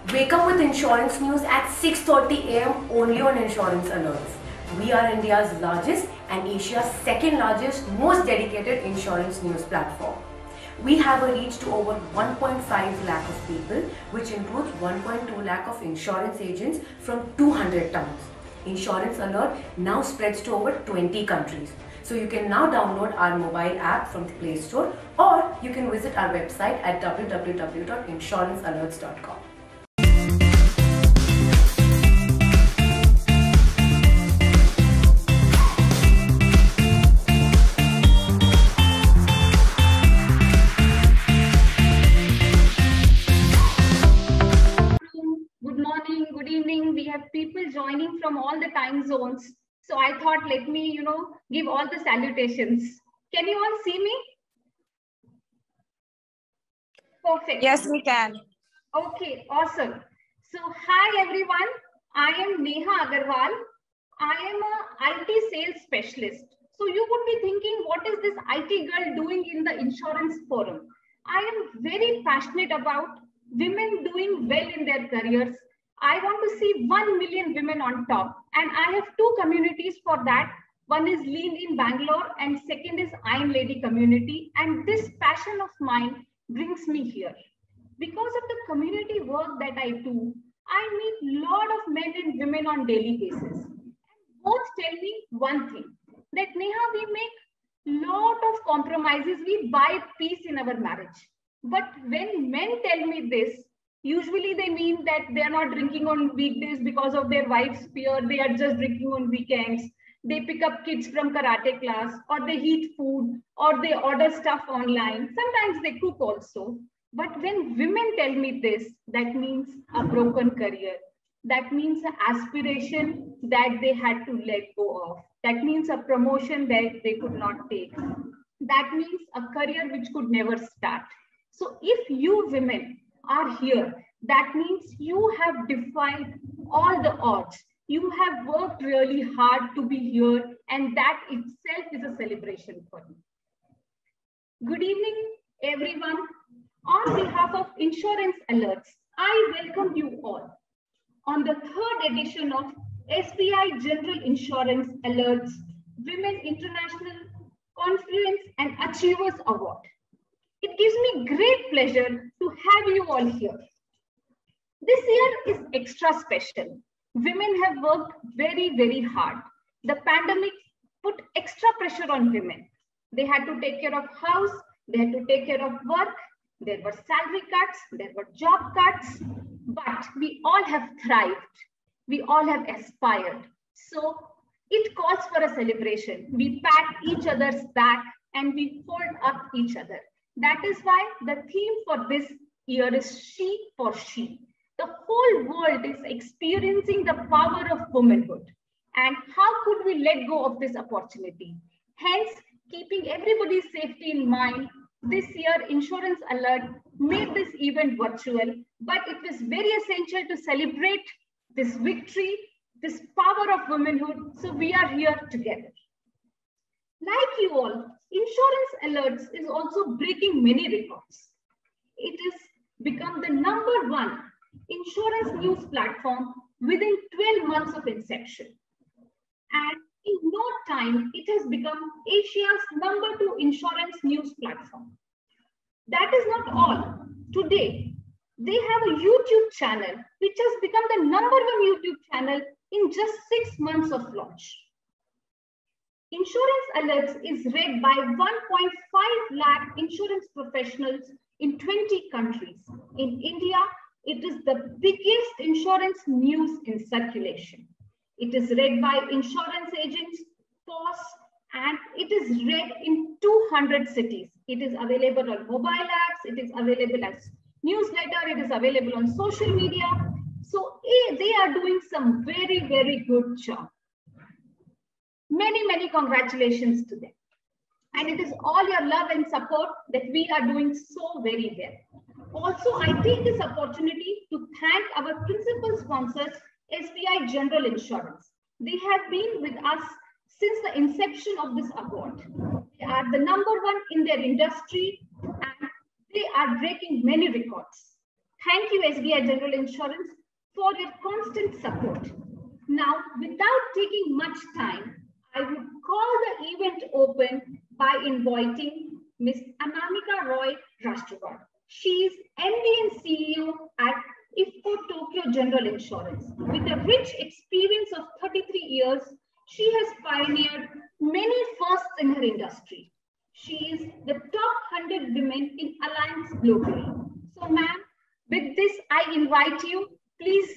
Wake up with insurance news at 6:30 a.m. only on Insurance Alerts. We are India's largest and Asia's second largest, most dedicated insurance news platform. We have a reach to over 1.5 lakh of people, which includes 1.2 lakh of insurance agents from 200 towns. Insurance Alert now spreads to over 20 countries. So you can now download our mobile app from the Play Store, or you can visit our website at www.insurancealerts.com. Good evening. We have people joining from all the time zones. So I thought, let me, give all the salutations. Can you all see me? Perfect. Yes, we can. Okay, awesome. So hi, everyone. I am Neha Agarwal. I am a IT sales specialist. So you would be thinking, what is this IT girl doing in the insurance forum? I am very passionate about women doing well in their careers. I want to see 1 million women on top. And I have two communities for that. One is Lean in Bangalore and second is Iron Lady community. And this passion of mine brings me here. Because of the community work that I do, I meet a lot of men and women on daily basis. And both tell me one thing, that Neha, we make lot of compromises. We buy peace in our marriage. But when men tell me this, usually they mean that they are not drinking on weekdays because of their wife's fear. They are just drinking on weekends. They pick up kids from karate class, or they heat food, or they order stuff online. Sometimes they cook also. But when women tell me this, that means a broken career. That means an aspiration that they had to let go of. That means a promotion that they could not take. That means a career which could never start. So if you women are here, that means you have defied all the odds. You have worked really hard to be here, and that itself is a celebration for you. Good evening, everyone. On behalf of Insurance Alerts, I welcome you all on the third edition of SBI General Insurance Alerts Women International Confluence and Achievers Award. It gives me great pleasure to have you all here. This year is extra special. Women have worked very, very hard. The pandemic put extra pressure on women. They had to take care of house, they had to take care of work, there were salary cuts, there were job cuts, but we all have thrived. We all have aspired. So it calls for a celebration. We pat each other's back and we hold up each other. That is why the theme for this year is She for She. The whole world is experiencing the power of womanhood. And how could we let go of this opportunity? Hence, keeping everybody's safety in mind, this year Insurance Alert made this event virtual, but it was very essential to celebrate this victory, this power of womanhood. So we are here together. Like you all, Insurance Alerts is also breaking many records. It has become the #1 insurance news platform within 12 months of inception. And in no time, it has become Asia's #2 insurance news platform. That is not all. Today, they have a YouTube channel, which has become the #1 YouTube channel in just 6 months of launch. Insurance Alerts is read by 1.5 lakh insurance professionals in 20 countries. In India, it is the biggest insurance news in circulation. It is read by insurance agents, POS, and it is read in 200 cities. It is available on mobile apps, it is available as newsletter, it is available on social media. So they are doing some very, very good job. Many, many congratulations to them. And it is all your love and support that we are doing so very well. Also, I take this opportunity to thank our principal sponsors, SBI General Insurance. They have been with us since the inception of this award. They are the #1 in their industry and they are breaking many records. Thank you, SBI General Insurance, for your constant support. Now, without taking much time, I would call the event open by inviting Ms. Anamika Roy Rashtragar. She is MD and CEO at IFCO Tokyo General Insurance. With a rich experience of 33 years, she has pioneered many firsts in her industry. She is the top 100 women in Alliance globally. So, ma'am, with this, I invite you, please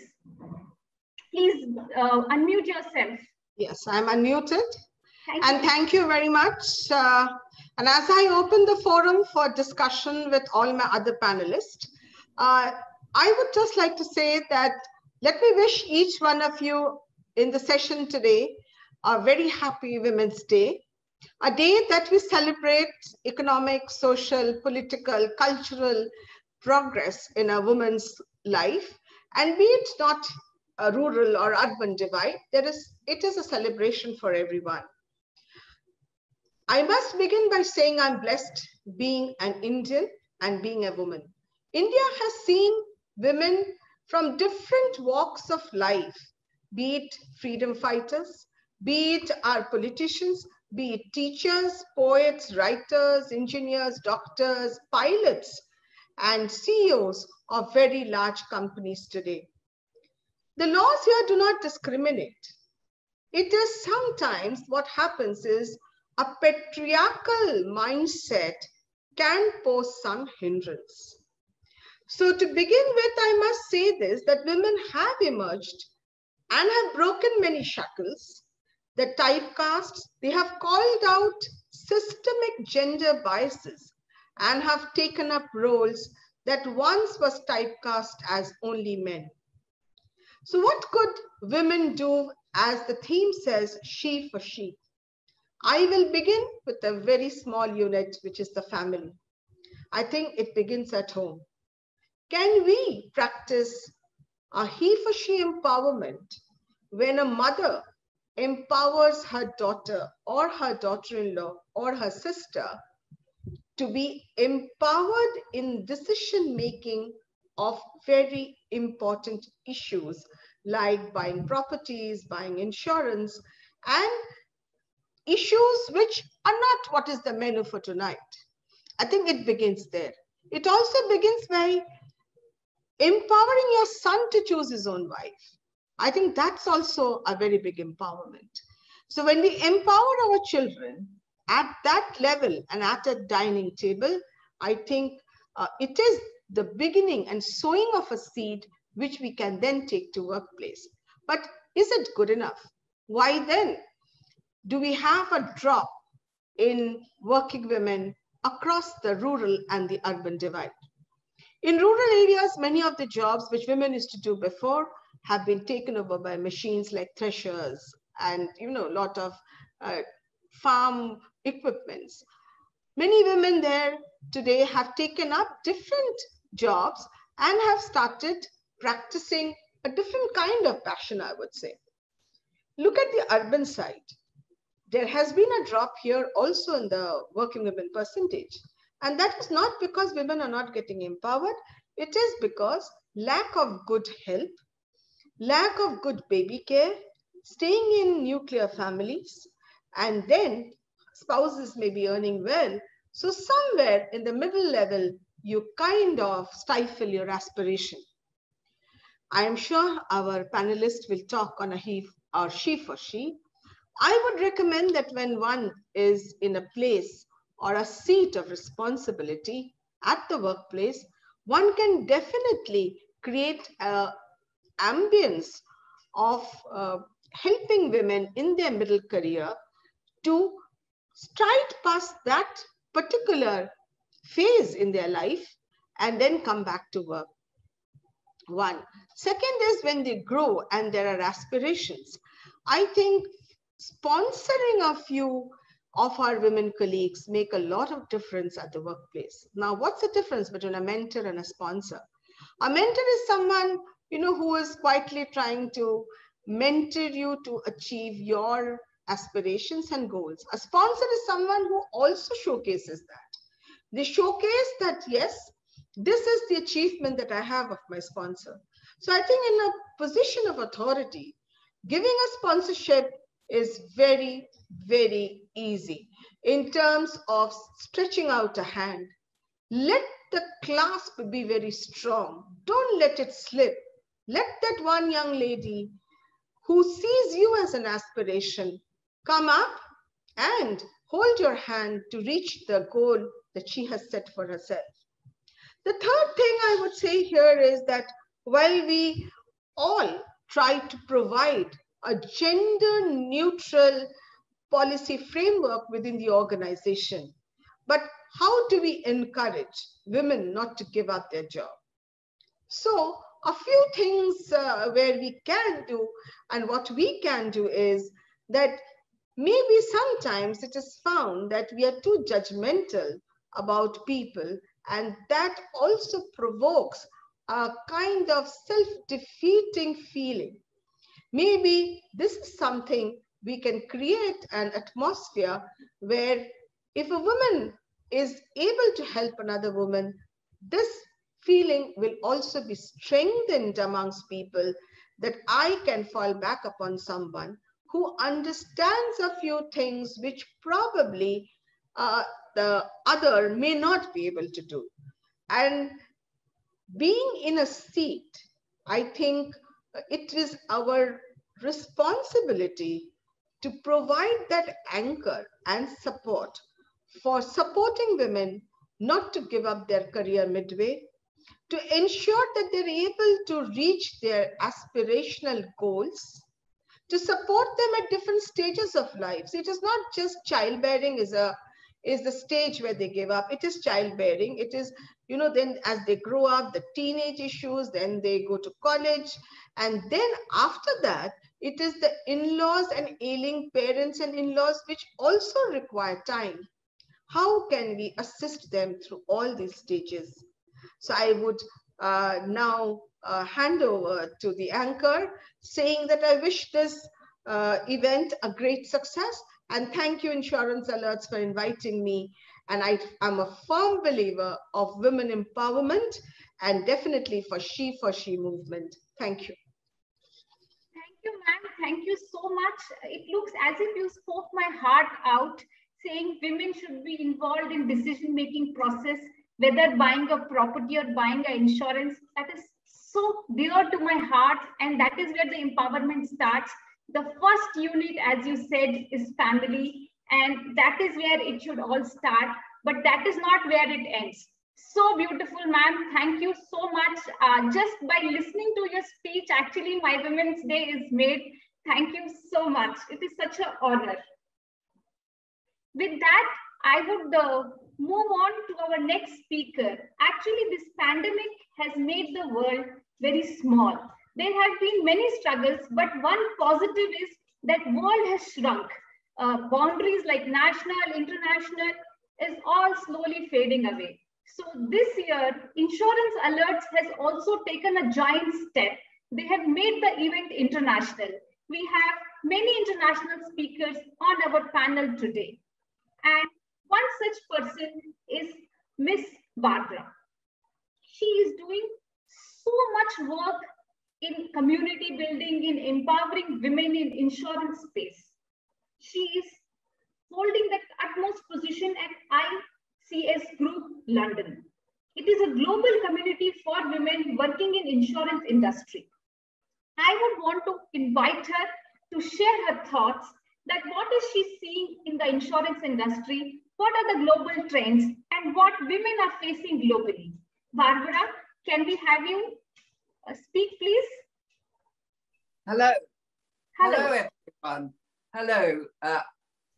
unmute yourself. Yes, I'm unmuted. Thank you very much. And as I open the forum for discussion with all my other panelists, I would just like to say that let me wish each one of you in the session today a very happy Women's Day, a day that we celebrate economic, social, political, cultural progress in a woman's life. And be it not a rural or urban divide, it is a celebration for everyone. I must begin by saying I'm blessed being an Indian and being a woman. India has seen women from different walks of life, be it freedom fighters, be it our politicians, be it teachers, poets, writers, engineers, doctors, pilots, and CEOs of very large companies today. The laws here do not discriminate. It is sometimes what happens is a patriarchal mindset can pose some hindrance. So to begin with, I must say this, that women have emerged and have broken many shackles. The typecasts, they have called out systemic gender biases and have taken up roles that once was typecast as only men. So what could women do, as the theme says, she for she? I will begin with a very small unit, which is the family. I think it begins at home. Can we practice a he for she empowerment when a mother empowers her daughter or her daughter-in-law or her sister to be empowered in decision-making of very important issues like buying properties, buying insurance, and issues which are not what is the menu for tonight? I think it begins there. It also begins by empowering your son to choose his own wife. I think that's also a very big empowerment. So when we empower our children at that level and at a dining table, I think it is the beginning and sowing of a seed which we can then take to workplace. But is it good enough? Why then do we have a drop in working women across the rural and the urban divide? In rural areas, many of the jobs which women used to do before have been taken over by machines like threshers and a lot of farm equipments. Many women there today have taken up different jobs and have started practicing a different kind of passion, I would say. Look at the urban side. There has been a drop here also in the working women percentage. And that is not because women are not getting empowered. It is because lack of good health, lack of good baby care, staying in nuclear families, and then spouses may be earning well. So somewhere in the middle level, you kind of stifle your aspiration. I am sure our panelists will talk on a he or she for she. I would recommend that when one is in a place or a seat of responsibility at the workplace, one can definitely create an ambience of helping women in their middle career to stride past that particular phase in their life and then come back to work. One. Second is when they grow and there are aspirations. I think sponsoring a few of our women colleagues make a lot of difference at the workplace. Now, what's the difference between a mentor and a sponsor? A mentor is someone, who is quietly trying to mentor you to achieve your aspirations and goals. A sponsor is someone who also showcases that. They showcase that, yes, This is the achievement that I have of my sponsor. So I think in a position of authority, giving a sponsorship is very, very easy in terms of stretching out a hand. Let the clasp be very strong. Don't let it slip. Let that one young lady who sees you as an aspiration come up and hold your hand to reach the goal that she has set for herself. The third thing I would say here is that while we all try to provide a gender neutral policy framework within the organization, but how do we encourage women not to give up their job? So a few things where we can do, and what we can do is that maybe sometimes it is found that we are too judgmental about people, and that also provokes a kind of self-defeating feeling. Maybe this is something we can create an atmosphere where if a woman is able to help another woman, this feeling will also be strengthened amongst people, that I can fall back upon someone who understands a few things which probably the other may not be able to do. And being in a seat, I think it is our responsibility to provide that anchor and support for supporting women not to give up their career midway, to ensure that they're able to reach their aspirational goals, to support them at different stages of life. So it is not just childbearing is the stage where they give up. It is childbearing. It is, you know, then as they grow up, the teenage issues, then they go to college. And then after that, it is the in-laws and ailing parents and in-laws, which also require time. How can we assist them through all these stages? So I would now hand over to the anchor, saying that I wish this event a great success. And thank you, Insurance Alerts, for inviting me. And I'm a firm believer of women empowerment and definitely for She movement. Thank you. Thank you, ma'am. Thank you so much. It looks as if you spoke my heart out, saying women should be involved in decision-making process, whether buying a property or buying an insurance. That is so dear to my heart, and that is where the empowerment starts. The first unit, as you said, is family, and that is where it should all start, but that is not where it ends. So beautiful, ma'am. Thank you so much. Just by listening to your speech, actually, my Women's Day is made. Thank you so much. It is such an honor. With that, I would move on to our next speaker. Actually, this pandemic has made the world very small. There have been many struggles, but one positive is that world has shrunk. Boundaries like national, international is all slowly fading away. So this year, Insurance Alerts has also taken a giant step. They have made the event international. We have many international speakers on our panel today. And one such person is Miss Barbara. She is doing so much work in community building, in empowering women in insurance space. She is holding the utmost position at ICS Group, London. It is a global community for women working in insurance industry. I would want to invite her to share her thoughts that what is she seeing in the insurance industry, what are the global trends, and what women are facing globally. Barbara, can we have you speak, please? Hello. Hello. Hello, everyone. Hello.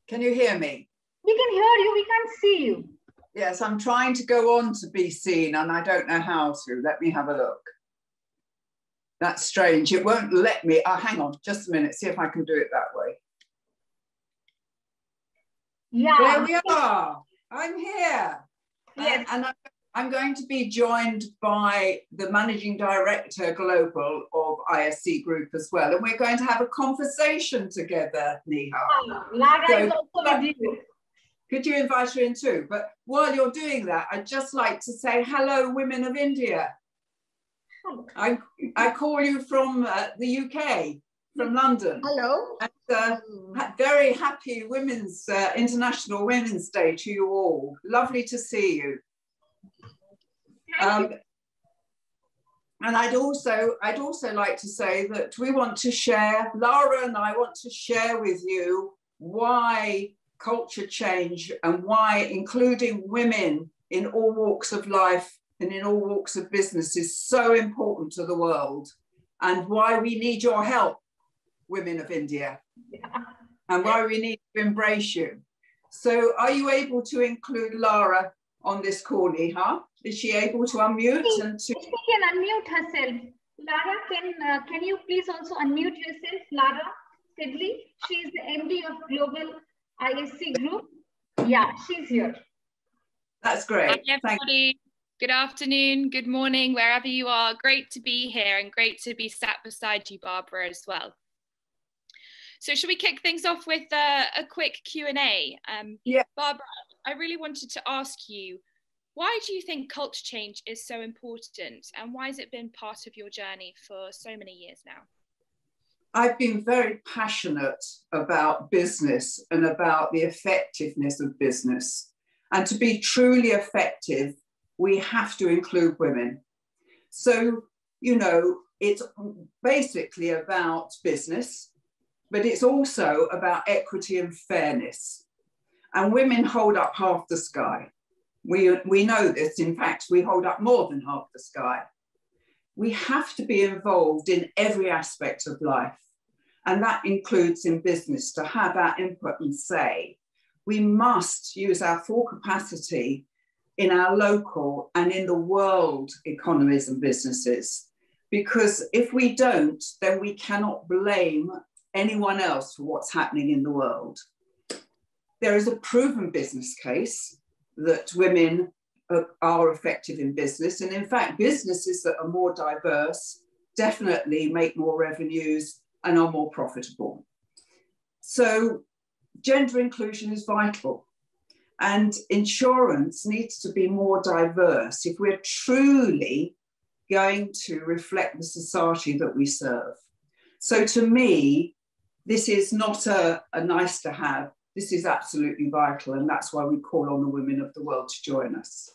Can you hear me? We can hear you. We can't see you. Yes, I'm trying to go on to be seen, and I don't know how to. Let me have a look. That's strange. It won't let me. Oh, hang on just a minute. See if I can do it that way. Yeah. There we are. I'm here. Yes. And I'm going to be joined by the Managing Director Global of ISC Group as well. And we're going to have a conversation together, Neha. Lara is also with you. Could you invite her in too? But while you're doing that, I'd just like to say hello, women of India. I call you from the UK, from London. Hello. And, very happy International Women's Day to you all. Lovely to see you. Thank you. And I'd also like to say that we want to share, Lara and I want to share with you why culture change and why including women in all walks of life and in all walks of business is so important to the world, and why we need your help, women of India, and why we need to embrace you. So are you able to include Lara on this call, Neha? Is she able to unmute? And to... She can unmute herself. Lara, can you please also unmute yourself? Lara Sidley, she is the MD of Global ISC Group. Yeah, she's here. That's great. Hi, everybody. Good afternoon, good morning, wherever you are. Great to be here and great to be sat beside you, Barbara, as well. So should we kick things off with a quick Q&A? Yeah. Barbara, I really wanted to ask you, why do you think culture change is so important, and why has it been part of your journey for so many years now? I've been very passionate about business and about the effectiveness of business. And to be truly effective, we have to include women. So, you know, it's basically about business, but it's also about equity and fairness. And women hold up half the sky. We know this. In fact, we hold up more than half the sky. We have to be involved in every aspect of life. And that includes in business, to have our input and say. We must use our full capacity in our local and in the world economies and businesses. Because if we don't, then we cannot blame anyone else for what's happening in the world. There is a proven business case that women are effective in business. And in fact, businesses that are more diverse definitely make more revenues and are more profitable. So gender inclusion is vital. And insurance needs to be more diverse if we're truly going to reflect the society that we serve. So to me, this is not a nice to have. This is absolutely vital. And that's why we call on the women of the world to join us.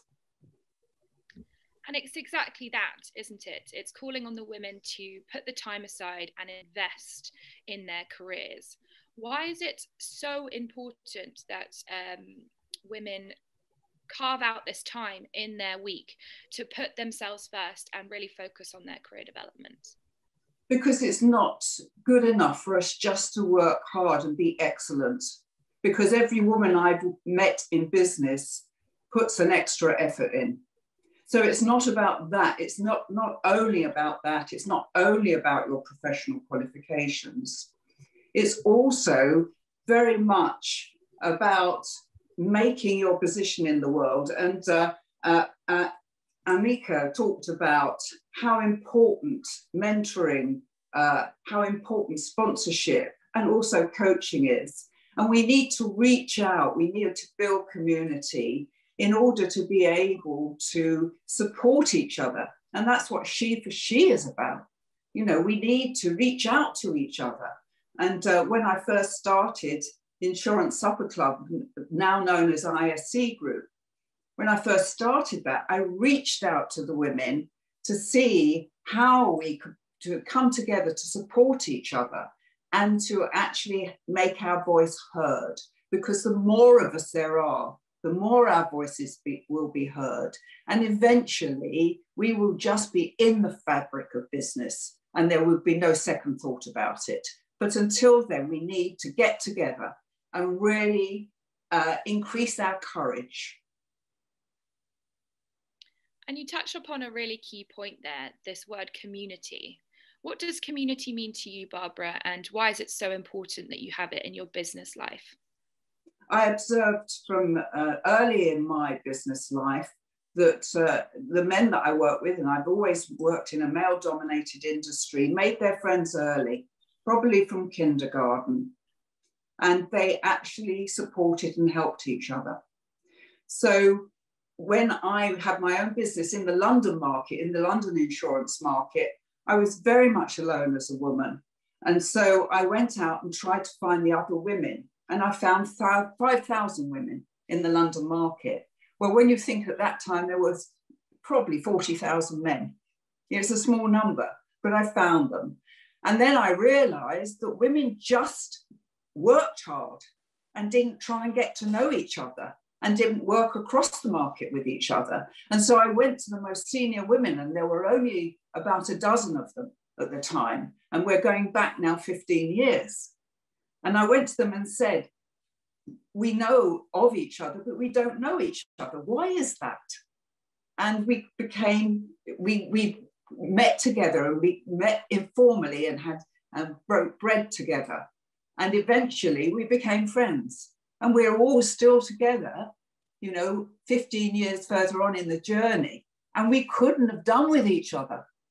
And it's exactly that, isn't it? It's calling on the women to put the time aside and invest in their careers. Why is it so important that women carve out this time in their week to put themselves first and really focus on their career development? Because it's not good enough for us just to work hard and be excellent. Because every woman I've met in business puts an extra effort in. So it's not about that. It's not only about that. It's not only about your professional qualifications. It's also very much about making your position in the world. And Amika talked about how important mentoring, how important sponsorship and also coaching is. And we need to reach out. We need to build community in order to be able to support each other. And that's what She for She is about. You know, we need to reach out to each other. And when I first started Insurance Supper Club, now known as ISC Group, when I first started that, I reached out to the women to see how we could to come together to support each other and to actually make our voice heard. Because the more of us there are, the more our voices will be heard. And eventually we will just be in the fabric of business and there will be no second thought about it. But until then, we need to get together and really increase our courage. And you touch upon a really key point there, this word community. What does community mean to you, Barbara, and why is it so important that you have it in your business life? I observed from early in my business life that the men that I work with, and I've always worked in a male-dominated industry, made their friends early, probably from kindergarten. and they actually supported and helped each other. So when I had my own business in the London market, in the London insurance market, I was very much alone as a woman. And so I went out and tried to find the other women, and I found 5,000 women in the London market. Well, when you think at that time, there was probably 40,000 men. It's a small number, but I found them. And then I realized that women just worked hard and didn't try and get to know each other and didn't work across the market with each other. And so I went to the most senior women, and there were only about a dozen of them at the time. And we're going back now 15 years. And I went to them and said, we know of each other, but we don't know each other. Why is that? And we met together, and we met informally and had broke bread together. And eventually we became friends. And we're all still together, 15 years further on in the journey. And we couldn't have done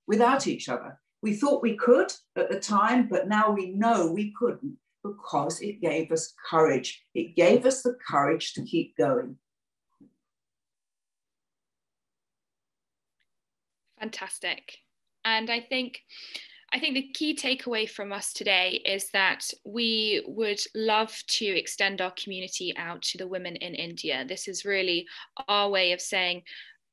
without each other. We thought we could at the time, but now we know we couldn't, because it gave us courage. It gave us the courage to keep going. Fantastic. And I think the key takeaway from us today is that we would love to extend our community out to the women in India. This is really our way of saying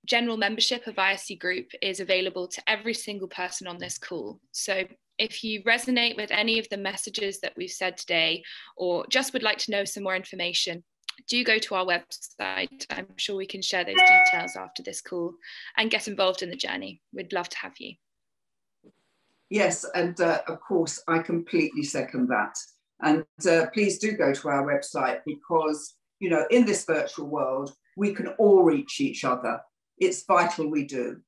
general membership of ISC Group is available to every single person on this call. So if you resonate with any of the messages that we've said today, or just would like to know some more information, do go to our website. I'm sure we can share those details after this call, and get involved in the journey. We'd love to have you. Yes, and of course, I completely second that. And please do go to our website, because, in this virtual world, we can all reach each other. It's vital we do.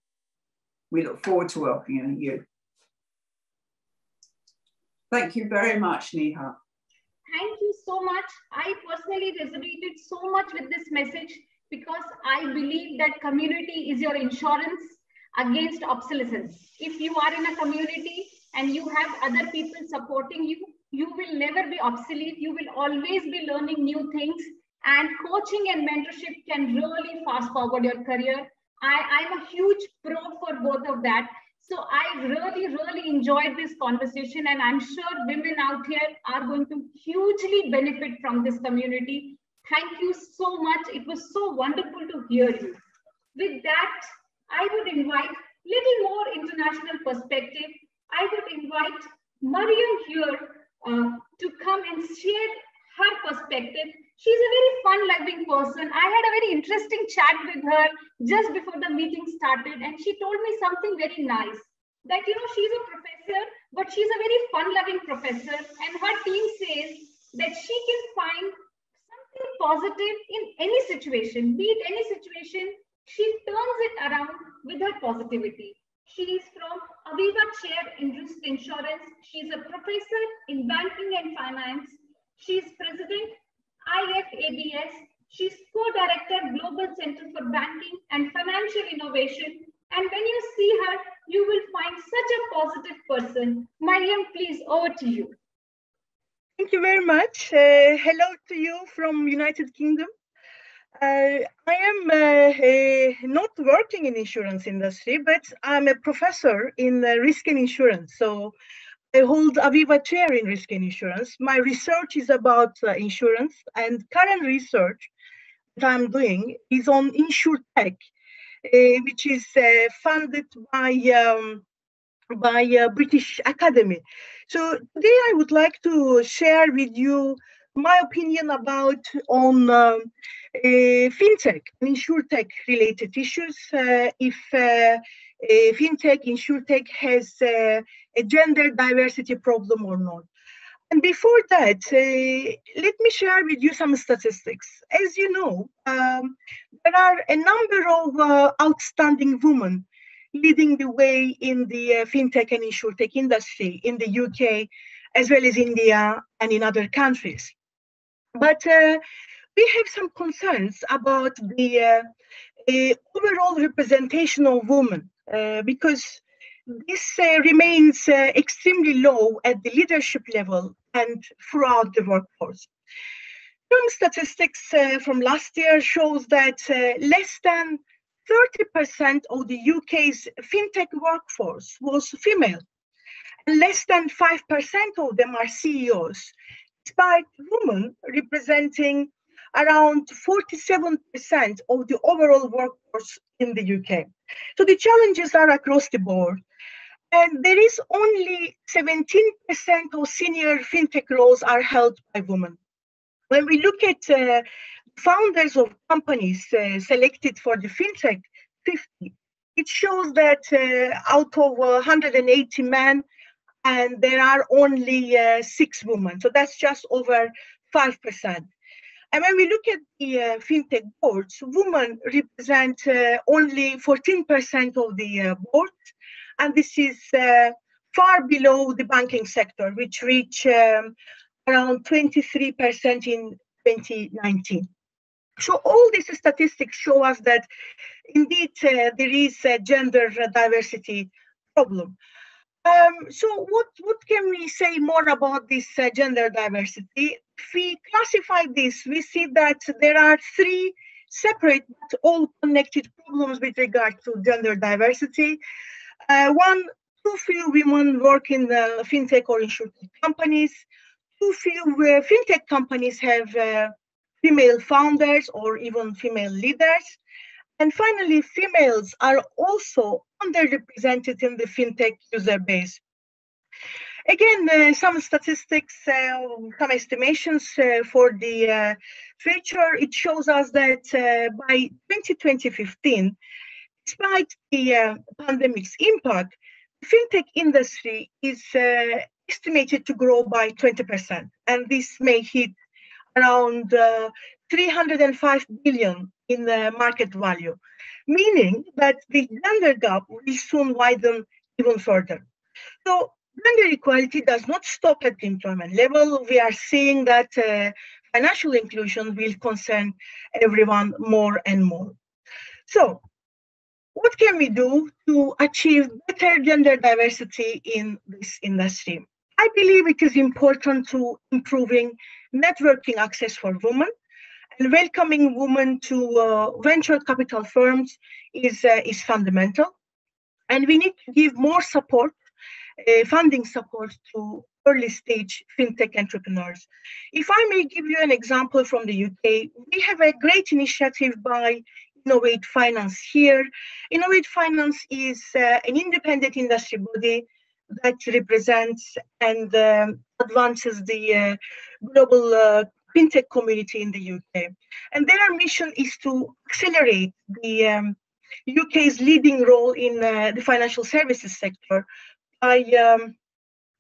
We look forward to welcoming you. Thank you very much, Neha. Thank you so much. I personally resonated so much with this message, because I believe that community is your insurance against obsolescence. If you are in a community and you have other people supporting you, you will never be obsolete. You will always be learning new things, and coaching and mentorship can really fast forward your career. I'm a huge pro for both of that. So I really enjoyed this conversation, and I'm sure women out here are going to hugely benefit from this community. Thank you so much. It was so wonderful to hear you. With that, I would invite little more international perspective. I would invite Mariam here to come and share her perspective. She's a very fun-loving person. I had a very interesting chat with her just before the meeting started, and she told me something very nice, that she's a professor, but she's a very fun-loving professor, and her team says that she can find something positive in any situation, be it any situation. She turns it around with her positivity. She is from Aviva Chair in Risk Insurance. She's a professor in banking and finance. She's president IFABS. She's co-director Global Center for Banking and Financial Innovation. And when you see her, you will find such a positive person. Mariam, please, over to you. Thank you very much. Hello to you from United Kingdom. I am not working in insurance industry, but I'm a professor in risk and insurance. So I hold Aviva Chair in Risk and Insurance. My research is about insurance, and current research that I'm doing is on InsurTech, which is funded by British Academy. So today I would like to share with you my opinion about fintech and insurtech related issues. If fintech, insurtech has a gender diversity problem or not. And before that, let me share with you some statistics. As you know, there are a number of outstanding women leading the way in the fintech and insurtech industry in the UK, as well as India and in other countries. But we have some concerns about the overall representation of women, because this remains extremely low at the leadership level and throughout the workforce. Some statistics from last year shows that less than 30% of the UK's fintech workforce was female, and less than 5% of them are CEOs, despite women representing around 47% of the overall workforce in the UK. So the challenges are across the board. And there is only 17% of senior fintech roles are held by women. When we look at founders of companies selected for the fintech 50, it shows that out of 180 men, and there are only 6 women. So that's just over 5%. And when we look at the fintech boards, women represent only 14% of the boards. And this is far below the banking sector, which reached around 23% in 2019. So all these statistics show us that indeed there is a gender diversity problem. So what can we say more about this gender diversity? If we classify this, we see that there are 3 separate but all connected problems with regard to gender diversity. One, too few women work in the fintech or insurtech companies. Too few fintech companies have female founders or even female leaders. And finally, females are also underrepresented in the fintech user base. Again, some statistics, some estimations for the future, it shows us that by 2015, despite the pandemic's impact, the fintech industry is estimated to grow by 20%, and this may hit around 305 billion in the market value, meaning that the gender gap will soon widen even further. So gender equality does not stop at the employment level. We are seeing that financial inclusion will concern everyone more and more. So what can we do to achieve better gender diversity in this industry? I believe it is important to improving networking access for women, and welcoming women to venture capital firms is fundamental. And we need to give more support, funding support to early stage fintech entrepreneurs. If I may give you an example from the UK, we have a great initiative by Innovate Finance here. Innovate Finance is an independent industry body that represents and advances the global fintech community in the UK. And their mission is to accelerate the UK's leading role in the financial services sector by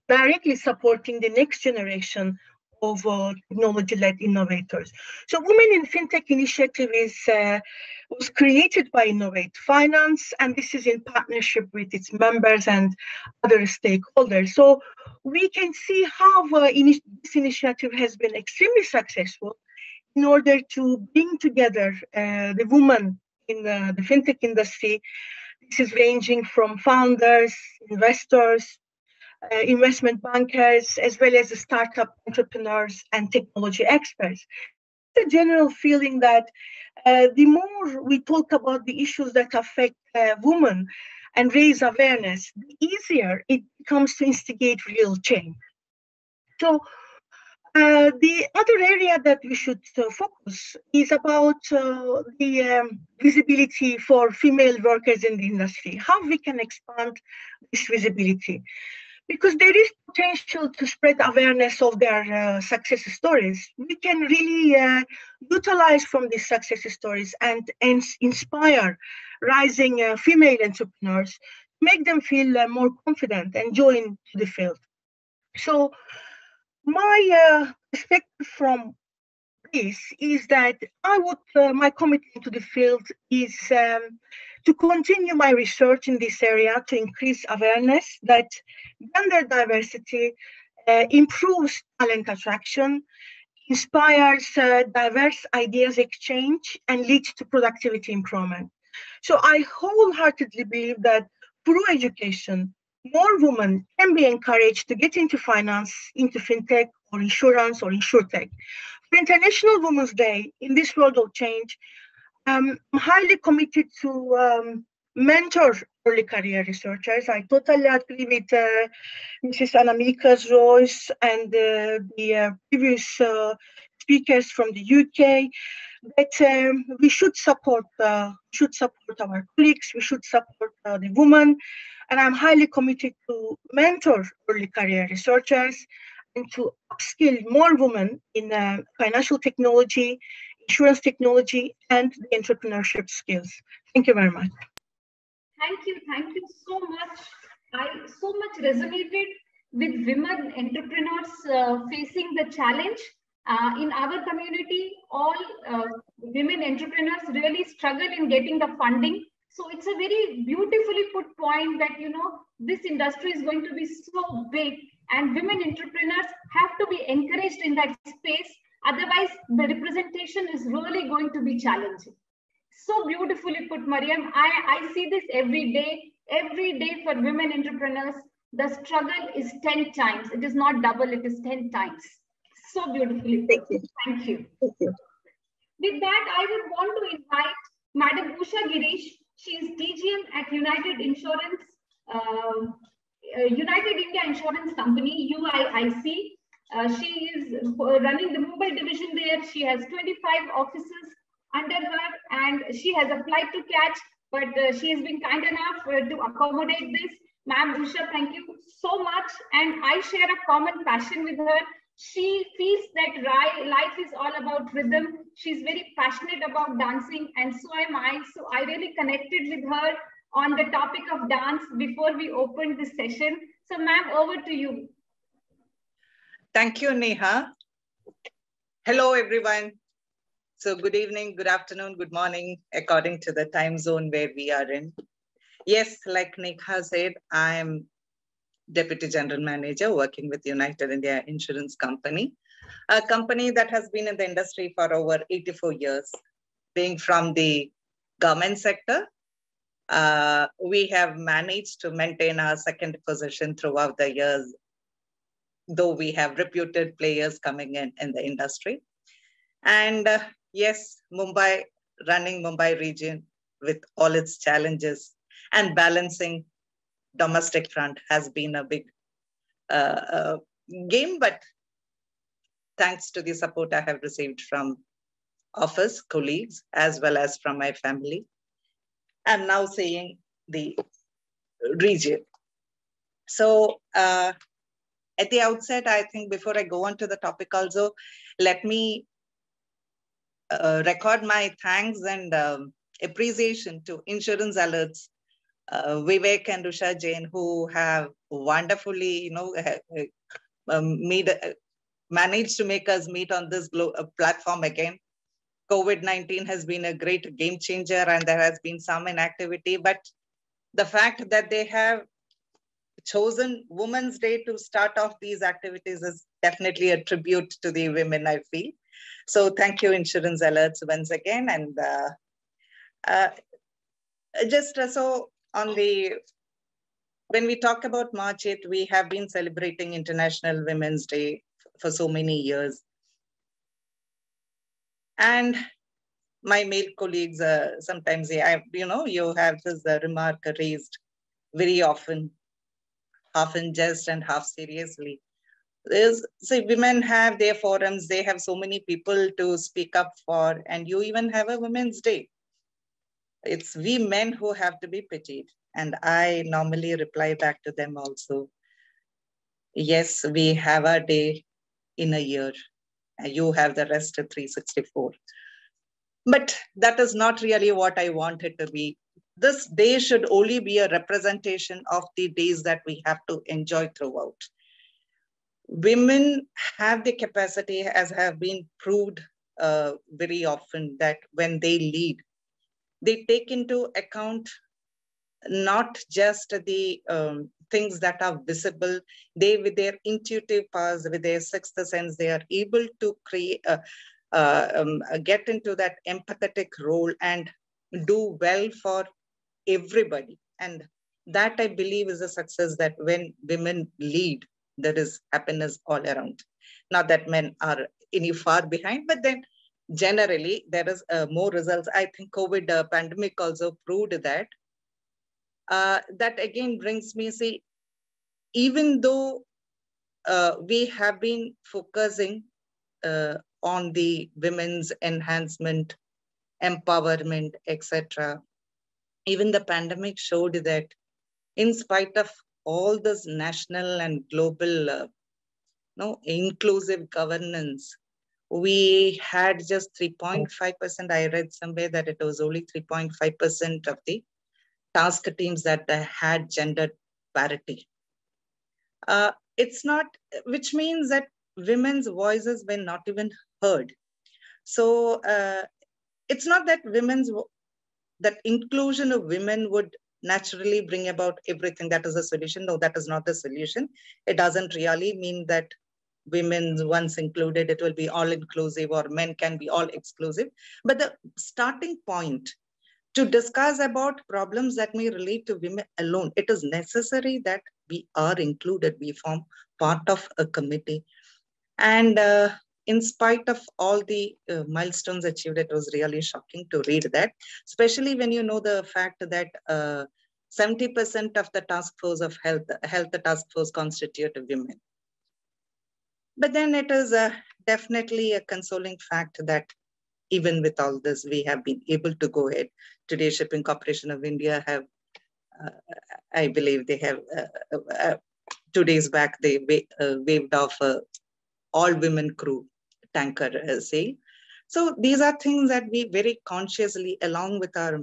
directly supporting the next generation of technology-led innovators. So Women in Fintech initiative was created by Innovate Finance, and this is in partnership with its members and other stakeholders. So we can see how this initiative has been extremely successful in order to bring together the women in the fintech industry. This is ranging from founders, investors, investment bankers, as well as the startup entrepreneurs and technology experts. It's a general feeling that the more we talk about the issues that affect women and raise awareness, the easier it becomes to instigate real change. So the other area that we should focus is about the visibility for female workers in the industry, how we can expand this visibility. Because there is potential to spread awareness of their success stories. We can really utilize from these success stories and inspire rising female entrepreneurs, make them feel more confident and join the field. So my perspective from this is that my commitment to the field is to continue my research in this area to increase awareness that gender diversity improves talent attraction, inspires diverse ideas exchange, and leads to productivity improvement. So I wholeheartedly believe that through education, more women can be encouraged to get into finance, into fintech or insurance or insurtech. For International Women's Day, in this world of change, I'm highly committed to mentor early career researchers. I totally agree with Mrs. Anamika's voice and the previous speakers from the UK that we should support our colleagues, we should support the women, and I'm highly committed to mentor early career researchers and to upskill more women in financial technology, insurance technology, and the entrepreneurship skills. Thank you very much. Thank you so much. I so much resonated with women entrepreneurs facing the challenge. In our community, all women entrepreneurs really struggle in getting the funding. So it's a very beautifully put point that, you know, this industry is going to be so big and women entrepreneurs have to be encouraged in that space. Otherwise, the representation is really going to be challenging. So beautifully put, Mariam. I see this every day for women entrepreneurs. The struggle is 10 times. It is not double, it is 10 times. So beautifully put. Thank you. Thank you. With that, I would want to invite Madam Usha Girish. She is DGM at United Insurance, United India Insurance Company, UIIC. She is running the Mumbai division there. She has 25 offices under her and she has applied to catch, but she has been kind enough to accommodate this. Ma'am Usha, thank you so much. And I share a common passion with her. She feels that life is all about rhythm. She's very passionate about dancing, and so am I. So I really connected with her on the topic of dance before we opened this session. So ma'am, over to you. Thank you, Neha. Hello, everyone. So good evening, good afternoon, good morning, according to the time zone where we are in. Yes, like Neha said, I'm Deputy General Manager working with United India Insurance Company, a company that has been in the industry for over 84 years. Being from the government sector, we have managed to maintain our second position throughout the years, though we have reputed players coming in the industry. And yes, Mumbai, running Mumbai region with all its challenges and balancing domestic front has been a big game, but thanks to the support I have received from office colleagues as well as from my family, I'm now seeing the region. So at the outset, I think before I go on to the topic also, let me record my thanks and appreciation to Insurance Alerts, Vivek and Usha Jain, who have wonderfully, managed to make us meet on this platform again. COVID-19 has been a great game changer and there has been some inactivity, but the fact that they have chosen Women's Day to start off these activities is definitely a tribute to the women, I feel. So thank you, Insurance Alerts, once again. And so on when we talk about March 8th, we have been celebrating International Women's Day for so many years. And my male colleagues, sometimes, you have this remark raised very often, half in jest and half seriously. So women have their forums, they have so many people to speak up for, and you even have a Women's Day. It's we men who have to be pitied. And I normally reply back to them also. Yes, we have a day in a year. You have the rest of 364. But that is not really what I want it to be. This day should only be a representation of the days that we have to enjoy throughout. Women have the capacity, as have been proved very often, that when they lead, they take into account not just the things that are visible. They, with their intuitive powers, with their sixth sense, they are able to create, get into that empathetic role and do well for everybody. And That I believe is a success, that when women lead, there is happiness all around. Not that men are any far behind, but then generally there is more results. I think COVID pandemic also proved that. That again brings me, see, even though we have been focusing on the women's enhancement, empowerment, etc., even the pandemic showed that in spite of all this national and global inclusive governance, we had just 3.5%. I read somewhere that it was only 3.5% of the task teams that had gender parity. It's not, which means that women's voices were not even heard. So it's not that that inclusion of women would naturally bring about everything. That is a solution. No, that is not the solution. It doesn't really mean that women, once included, it will be all inclusive, or men can be all exclusive. But the starting point to discuss about problems that may relate to women alone, it is necessary that we are included, we form part of a committee. And in spite of all the milestones achieved, it was really shocking to read that, especially when you know the fact that 70% of the task force of health task force constitute women. But then it is definitely a consoling fact that even with all this, we have been able to go ahead. Today, Shipping Corporation of India have, I believe they have, 2 days back, they waived off all women crew tanker sale. So these are things that we very consciously, along with our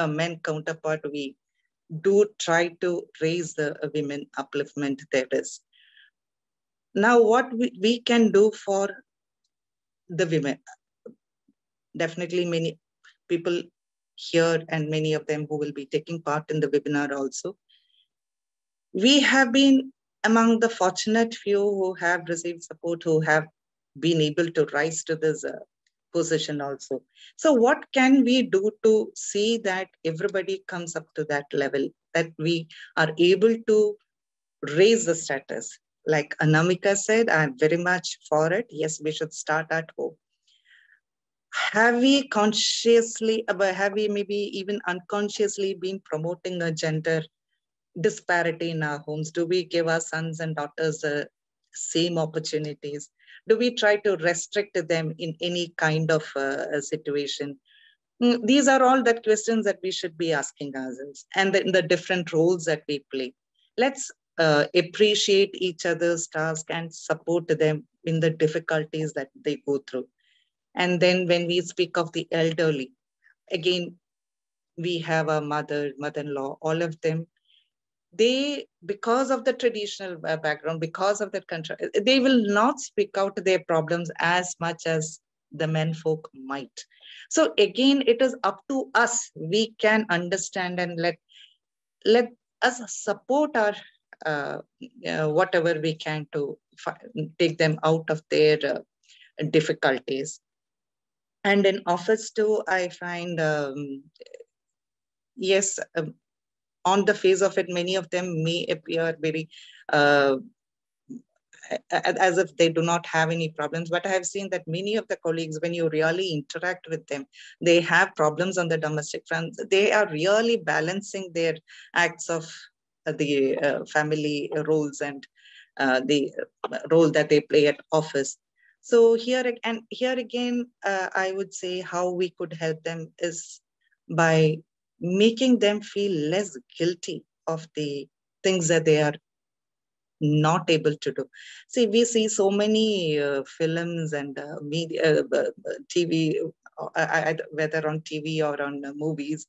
men counterpart, we do try to raise the women upliftment there is. Now, what we can do for the women, definitely many people here and many of them who will be taking part in the webinar also. We have been among the fortunate few who have received support, who have been able to rise to this position also. So what can we do to see that everybody comes up to that level, that we are able to raise the status? Like Anamika said, I'm very much for it. Yes, we should start at home. Have we consciously, have we maybe even unconsciously been promoting a gender disparity in our homes? Do we give our sons and daughters the same opportunities? Do we try to restrict them in any kind of situation? These are all the questions that we should be asking ourselves, and the different roles that we play. Let's appreciate each other's task and support them in the difficulties that they go through. And then when we speak of the elderly, again, we have a mother-in-law, all of them, they, because of the traditional background, because of that country, they will not speak out their problems as much as the men folk might. So again, it is up to us. We can understand and let us support our whatever we can to take them out of their difficulties. And in office too, I find, yes, on the face of it, many of them may appear very as if they do not have any problems. But I have seen that many of the colleagues, when you really interact with them, they have problems on the domestic front. They are really balancing their acts of the family roles and the role that they play at office. So here again, I would say how we could help them is by making them feel less guilty of the things that they are not able to do. See, we see so many films and media, TV, whether on TV or on movies,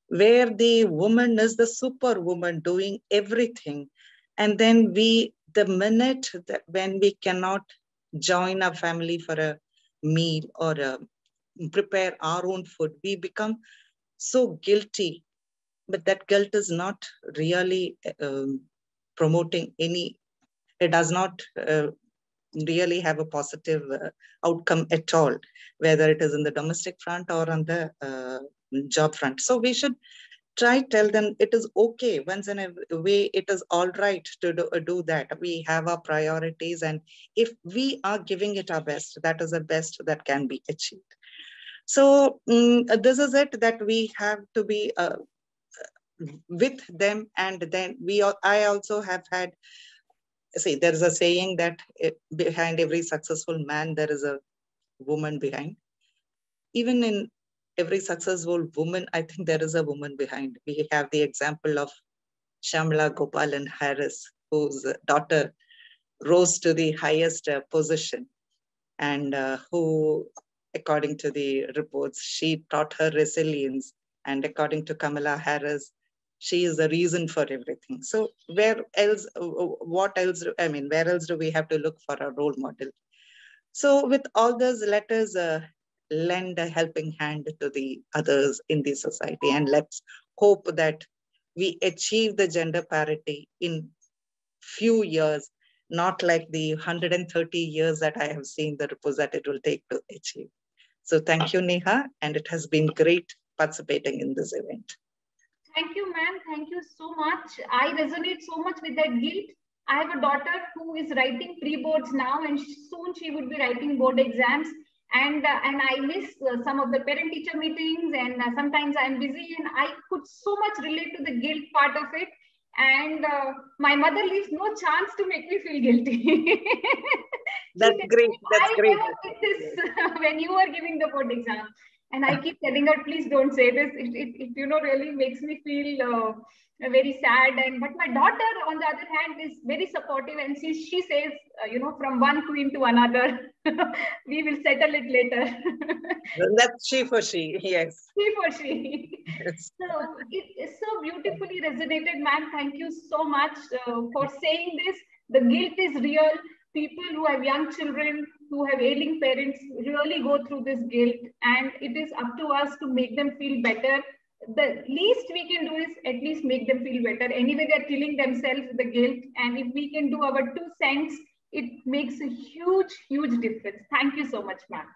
where the woman is the superwoman doing everything. And then the minute that when we cannot join our family for a meal or prepare our own food, we become so guilty. But that guilt is not really promoting any, it does not really have a positive outcome at all, whether it is in the domestic front or on the job front. So we should tell them it is okay. Once in a way, it is all right to do that. We have our priorities, and if we are giving it our best, that is the best that can be achieved. So this is it, that we have to be with them. And then I also have had, see, there is a saying that behind every successful man, there is a woman behind. Even in every successful woman, I think there is a woman behind. We have the example of Shyamala Gopalan Harris, whose daughter rose to the highest position, and who, according to the reports, she taught her resilience. And according to Kamala Harris, she is the reason for everything. So where else, what else, where else do we have to look for a role model? So with all this, let us lend a helping hand to the others in the society, and let's hope that we achieve the gender parity in few years, not like the 130 years that I have seen the reports that it will take to achieve. So thank you, Neha, and it has been great participating in this event. Thank you, ma'am. Thank you so much. I resonate so much with that guilt. I have a daughter who is writing pre-boards now, and soon she would be writing board exams. And I miss some of the parent-teacher meetings, and sometimes I'm busy, and I could so much relate to the guilt part of it. And my mother leaves no chance to make me feel guilty. That's great. That's great. I never did this when you were giving the board exam. And I keep telling her, please don't say this. It really makes me feel very sad. But my daughter, on the other hand, is very supportive. And she says, from one queen to another, we will settle it later. That's she for she, yes. She for she. Yes. So it is so beautifully resonated, ma'am. Thank you so much for saying this. The guilt is real. People who have young children, who have ailing parents, really go through this guilt, and it is up to us to make them feel better. The least we can do is at least make them feel better. Anyway, they're killing themselves with the guilt, and if we can do our 2 cents, it makes a huge, huge difference. Thank you so much, ma'am.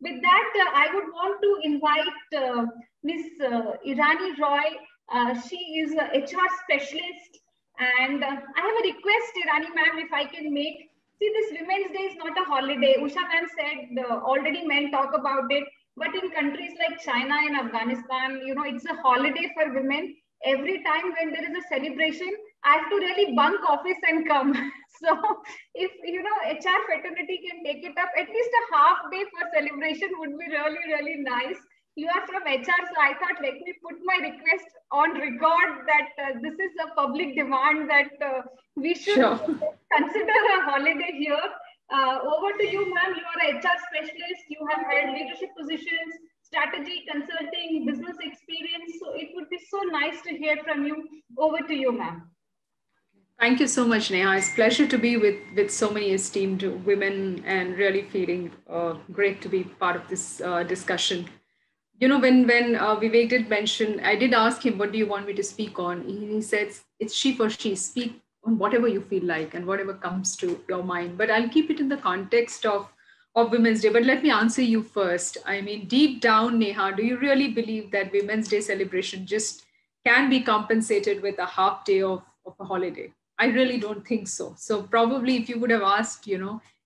With that, I would want to invite Ms. Irani Roy. She is an HR specialist. And I have a request, Irani ma'am, if I can make. See, this Women's Day is not a holiday. Usha ma'am said already men talk about it. But in countries like China and Afghanistan, it's a holiday for women. Every time when there is a celebration, I have to really bunk office and come. So if, HR fraternity can take it up, at least a half day for celebration would be really, really nice. You are from HR, so I thought, let me put my request on record that this is a public demand that we should consider a holiday here. Over to you, ma'am. You are an HR specialist. You have held leadership positions, strategy, consulting, business experience. So it would be so nice to hear from you. Over to you, ma'am. Thank you so much, Neha. It's a pleasure to be with so many esteemed women, and really feeling great to be part of this discussion. When Vivek did mention, I did ask him, what do you want me to speak on? He said, it's she for she. Speak on whatever you feel like and whatever comes to your mind. But I'll keep it in the context of Women's Day. But let me answer you first. Deep down, Neha, do you really believe that Women's Day celebration just can be compensated with a half day of a holiday? I really don't think so. So probably if you would have asked,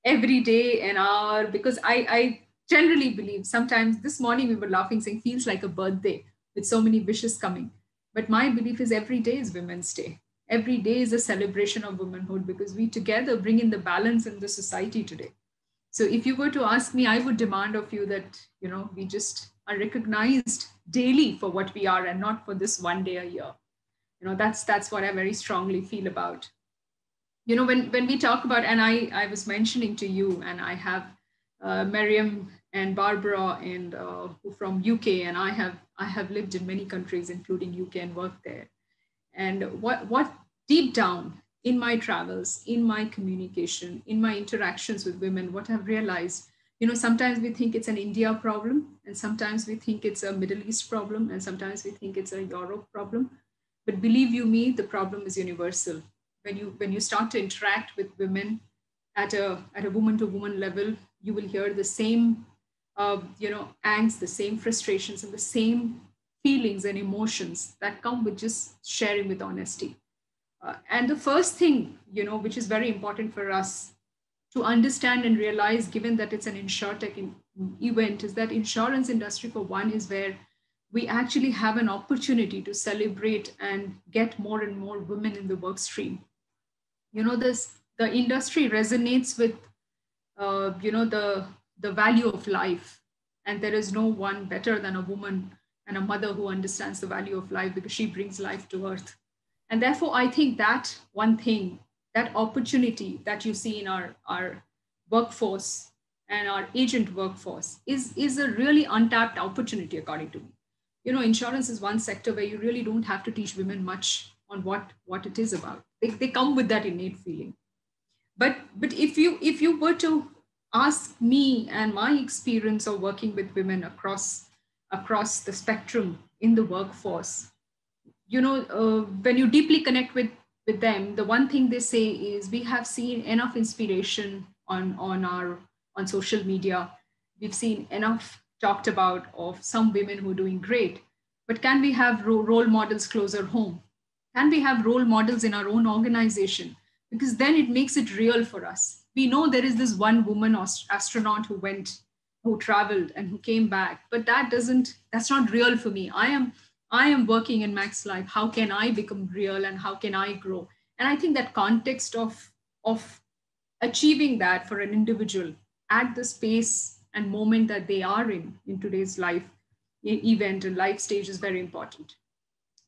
every day an hour, because I generally believe, sometimes this morning we were laughing, saying feels like a birthday with so many wishes coming. But my belief is every day is Women's Day. Every day is a celebration of womanhood, because we together bring in the balance in the society today. So if you were to ask me, I would demand of you that, we just are recognized daily for what we are, and not for this one day a year. That's what I very strongly feel about. When we talk about, and I was mentioning to you, and I have Miriam and Barbara and from UK, and I have lived in many countries, including UK, and worked there. And what deep down in my travels, in my communication, in my interactions with women, what I've realized, sometimes we think it's an India problem, and sometimes we think it's a Middle East problem, and sometimes we think it's a Europe problem. But believe you me, the problem is universal. When you start to interact with women at a woman-to-woman level, you will hear the same angst, the same frustrations, and the same feelings and emotions that come with just sharing with honesty. And the first thing, which is very important for us to understand and realize, given that it's an insurtech event, is that insurance industry, for one, is where we actually have an opportunity to celebrate and get more and more women in the work stream. The industry resonates with, the value of life. And there is no one better than a woman and a mother who understands the value of life, because she brings life to earth. And therefore, I think that one thing, that opportunity that you see in our workforce and our agent workforce is a really untapped opportunity, according to me. Insurance is one sector where you really don't have to teach women much on what it is about. They come with that innate feeling. But if you were to ask me and my experience of working with women across the spectrum in the workforce, when you deeply connect with them, the one thing they say is, we have seen enough inspiration on social media. We've seen enough talked about of some women who are doing great, but can we have role models closer home? Can we have role models in our own organization? Because then it makes it real for us. We know there is this one woman astronaut who traveled and who came back, but that's not real for me. I am working in Max Life. How can I become real and how can I grow? And I think that context of achieving that for an individual at the space and moment that they are in today's life event and life stage is very important.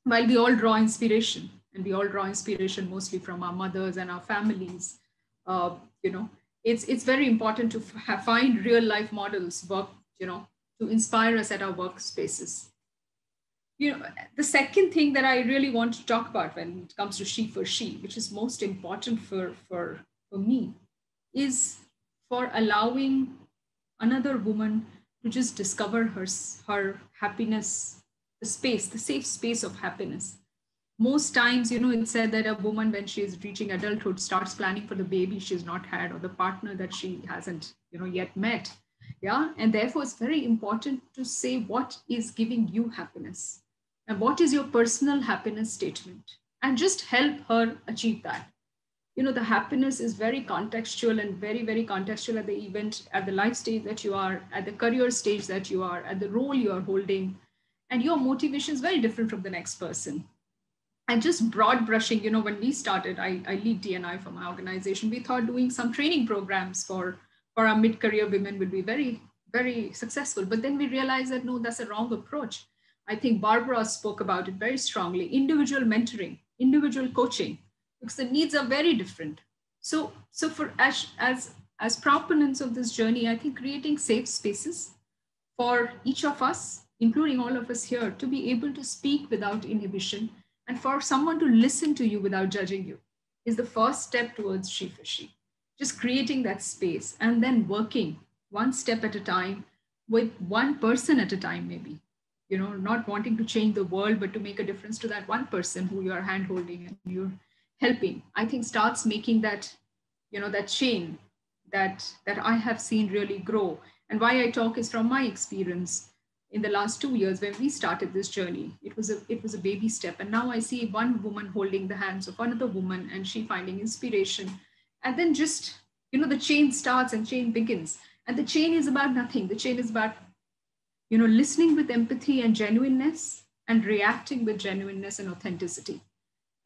While we all draw inspiration, and we all draw inspiration mostly from our mothers and our families, it's very important to find real life models to inspire us at our workspaces. The second thing that I really want to talk about when it comes to She for She, which is most important for me, is for allowing another woman to just discover her happiness, the safe space of happiness. Most times, it's said that a woman, when she is reaching adulthood, starts planning for the baby she's not had or the partner that she hasn't, yet met. Yeah. And therefore, it's very important to say what is giving you happiness and what is your personal happiness statement, and just help her achieve that. The happiness is very contextual and very, very contextual at the event, at the life stage that you are, at the career stage that you are, at the role you are holding. And your motivation is very different from the next person. And just broad brushing, when we started, I lead D&I for my organization. We thought doing some training programs for our mid-career women would be very, very successful. But then we realized that, no, that's a wrong approach. I think Barbara spoke about it very strongly. Individual mentoring, individual coaching, because the needs are very different. So for as proponents of this journey, I think creating safe spaces for each of us, including all of us here, to be able to speak without inhibition, and for someone to listen to you without judging you, is the first step towards She for She. Just creating that space and then working one step at a time with one person at a time, maybe. Not wanting to change the world, but to make a difference to that one person who you are hand-holding and you're helping, I think starts making that, that chain that I have seen really grow. And why I talk is from my experience. In the last 2 years, when we started this journey, it was a baby step. And now I see one woman holding the hands of another woman and she finding inspiration. And then just, the chain starts and chain begins. And the chain is about nothing. The chain is about, listening with empathy and genuineness and reacting with genuineness and authenticity.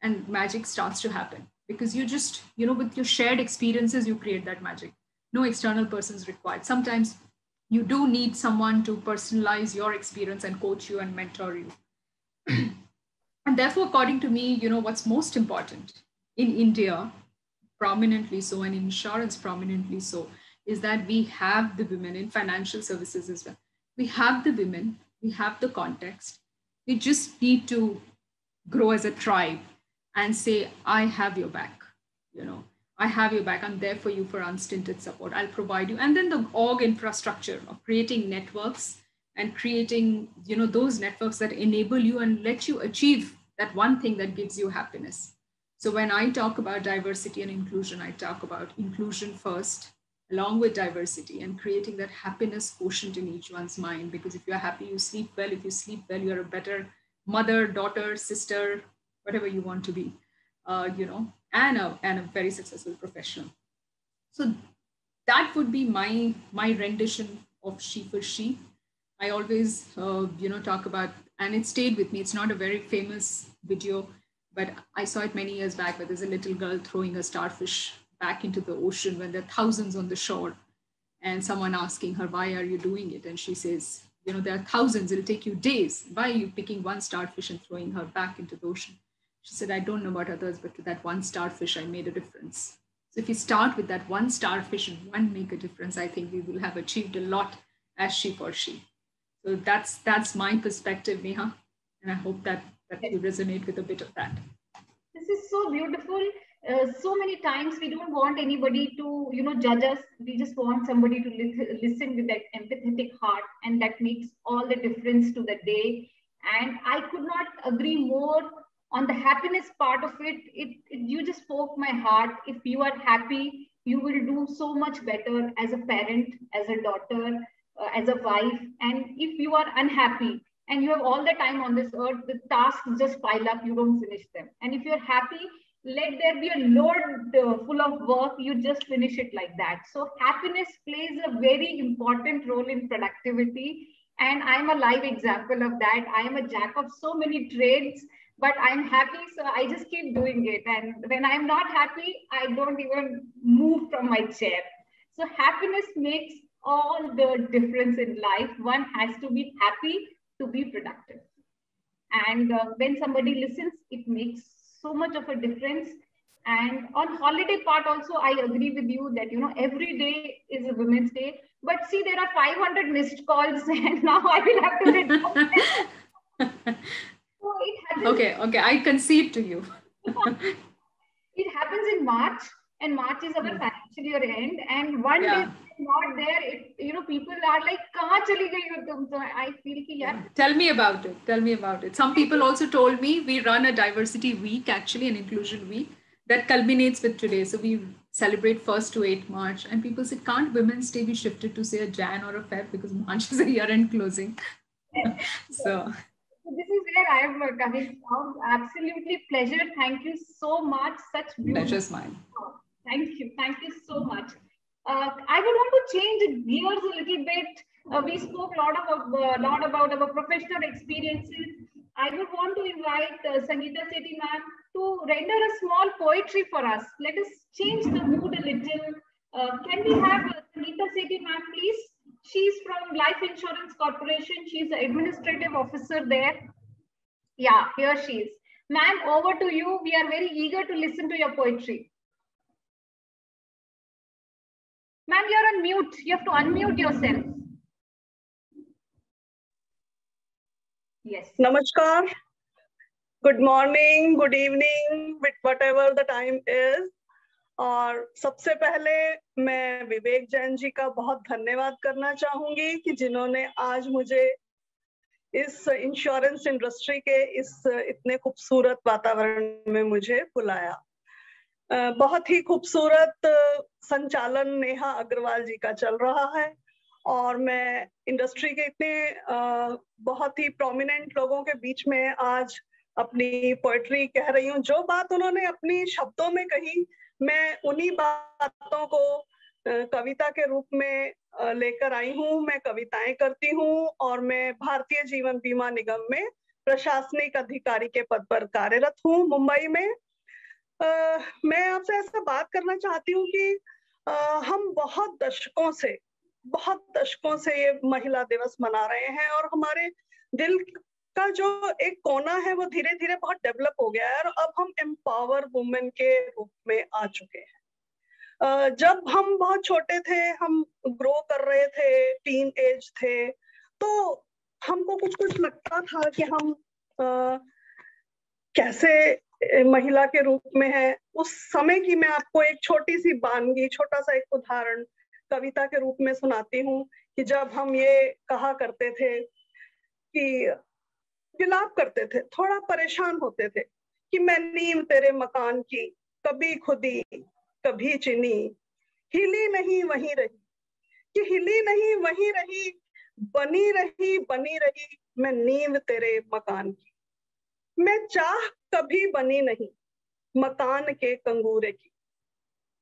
And magic starts to happen because you just, with your shared experiences, you create that magic. No external person is required. Sometimes you do need someone to personalize your experience and coach you and mentor you. And therefore, according to me, what's most important in India, prominently so, and in insurance prominently so, is that we have the women in financial services as well. We have the women, we have the context. We just need to grow as a tribe and say, I have your back, I have your back. I'm there for you for unstinted support. I'll provide you. And then the org infrastructure of creating networks and creating, those networks that enable you and let you achieve that one thing that gives you happiness. So when I talk about diversity and inclusion, I talk about inclusion first, along with diversity, and creating that happiness quotient in each one's mind. Because if you're happy, you sleep well. If you sleep well, you're a better mother, daughter, sister, whatever you want to be, and a very successful professional. So that would be my rendition of She for She. I always, talk about, and it stayed with me. It's not a very famous video, but I saw it many years back, where there's a little girl throwing a starfish back into the ocean when there are thousands on the shore, and someone asking her, why are you doing it? And she says, there are thousands, it'll take you days. Why are you picking one starfish and throwing her back into the ocean? She said, I don't know about others, but to that one starfish, I made a difference. So if you start with that one starfish and one make a difference, I think we will have achieved a lot as She for She. So that's my perspective, Neha. And I hope that you resonate with a bit of that. This is so beautiful. So many times we don't want anybody to, judge us. We just want somebody to listen with that empathetic heart, and that makes all the difference to the day. And I could not agree more on the happiness part of it. You just spoke my heart. If you are happy, you will do so much better as a parent, as a daughter, as a wife. And if you are unhappy and you have all the time on this earth, the tasks just pile up, you don't finish them. And if you're happy, let there be a load full of work, you just finish it like that. So happiness plays a very important role in productivity. And I'm a live example of that. I am a jack of so many trades, but I'm happy, so I just keep doing it. And when I'm not happy, I don't even move from my chair. So happiness makes all the difference in life. One has to be happy to be productive. And when somebody listens, it makes so much of a difference. And on holiday part also, I agree with you that, every day is a Women's Day. But see, there are 500 missed calls, and now I will have to read them. So it happens. Okay, I concede to you. It happens in March, and March is our financial year end. And one day not there, people are like, "Kahan chali gayi ho tum?" So I feel ki yaar. Tell me about it. Some people also told me we run a diversity week, actually an inclusion week, that culminates with today. So we celebrate 1st to 8th March, and people said, can't Women's Day be shifted to say a Jan or a Feb, because March is a year-end closing. So this is where I am coming from. Absolutely pleasure. Thank you so much. Such beautiful. Pleasure's mine. Thank you so much. I would want to change gears a little bit. We spoke a lot about our professional experiences. I would want to invite Sangeeta Sethi ma'am to render a small poetry for us. Let us change the mood a little. Can we have Sangeeta Sethi ma'am, please? She's from Life Insurance Corporation. She's the administrative officer there. Yeah, here she is. Ma'am, over to you. We are very eager to listen to your poetry. Ma'am, you're on mute. You have to unmute yourself. Yes. Namaskar. Good morning, good evening, whatever the time is. और सबसे पहले मैं विवेक जैन जी का बहुत धन्यवाद करना चाहूंगी कि जिन्होंने आज मुझे इस इंश्योरेंस इंडस्ट्री के इस इतने खूबसूरत वातावरण में मुझे बुलाया। बहुत ही खूबसूरत संचालन नेहा अग्रवाल जी का चल रहा है, और मैं इंडस्ट्री के इतने बहुत ही प्रोमिनेंट लोगों के बीच में आज अपनी पोएट्री कह रही हूँ। जो बात उन्होंने अपनी शब्दों में कही, मैं उन्हीं बातों को कविता के रूप में लेकर आई हूँ। मैं कविताएं करती हूँ और मैं भारतीय जीवन बीमा निगम में प्रशासनिक अधिकारी के पद पर कार्यरत हूँ मुंबई में। मैं आपसे ऐसा बात करना चाहती हूँ कि हम बहुत दशकों से ये महिला दिवस मना रहे हैं, और हमारे दिल का जो एक कोना है वो धीरे धीरे बहुत डेवलप हो गया है, और अब हम एम्पावर वुमेन के रूप में आ चुके हैं। जब हम बहुत छोटे थे, हम ग्रो कर रहे थे, टीन एज थे, तो हमको कुछ लगता था कि हम कैसे महिला के रूप में है। उस समय की मैं आपको एक छोटी सी बानगी, छोटा सा एक उदाहरण कविता के रूप में सुनाती हूँ कि जब हम ये कहा करते थे कि विलाप करते थे, थोड़ा परेशान होते थे कि मैं नींव तेरे मकान की, कभी खुदी कभी चिनी, हिली नहीं वहीं रही, कि हिली नहीं वहीं रही, बनी रही मैं नींव तेरे मकान की। मैं चाह कभी बनी नहीं मकान के कंगूरे की,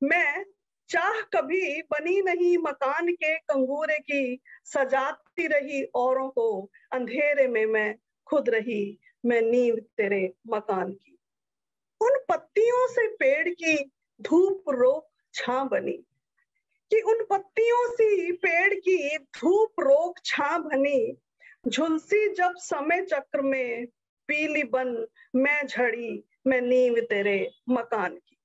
मैं चाह कभी बनी नहीं मकान के कंगूरे की, सजाती रही औरों को अंधेरे में मैं खुद रही, मैं नींव तेरे मकान की। उन पत्तियों से पेड़ की धूप रोक छां बनी, कि उन पत्तियों से पेड़ की धूप रोक छां बनी, झुलसी जब समय चक्र में पीली बन मैं झड़ी, मैं नींव तेरे मकान की।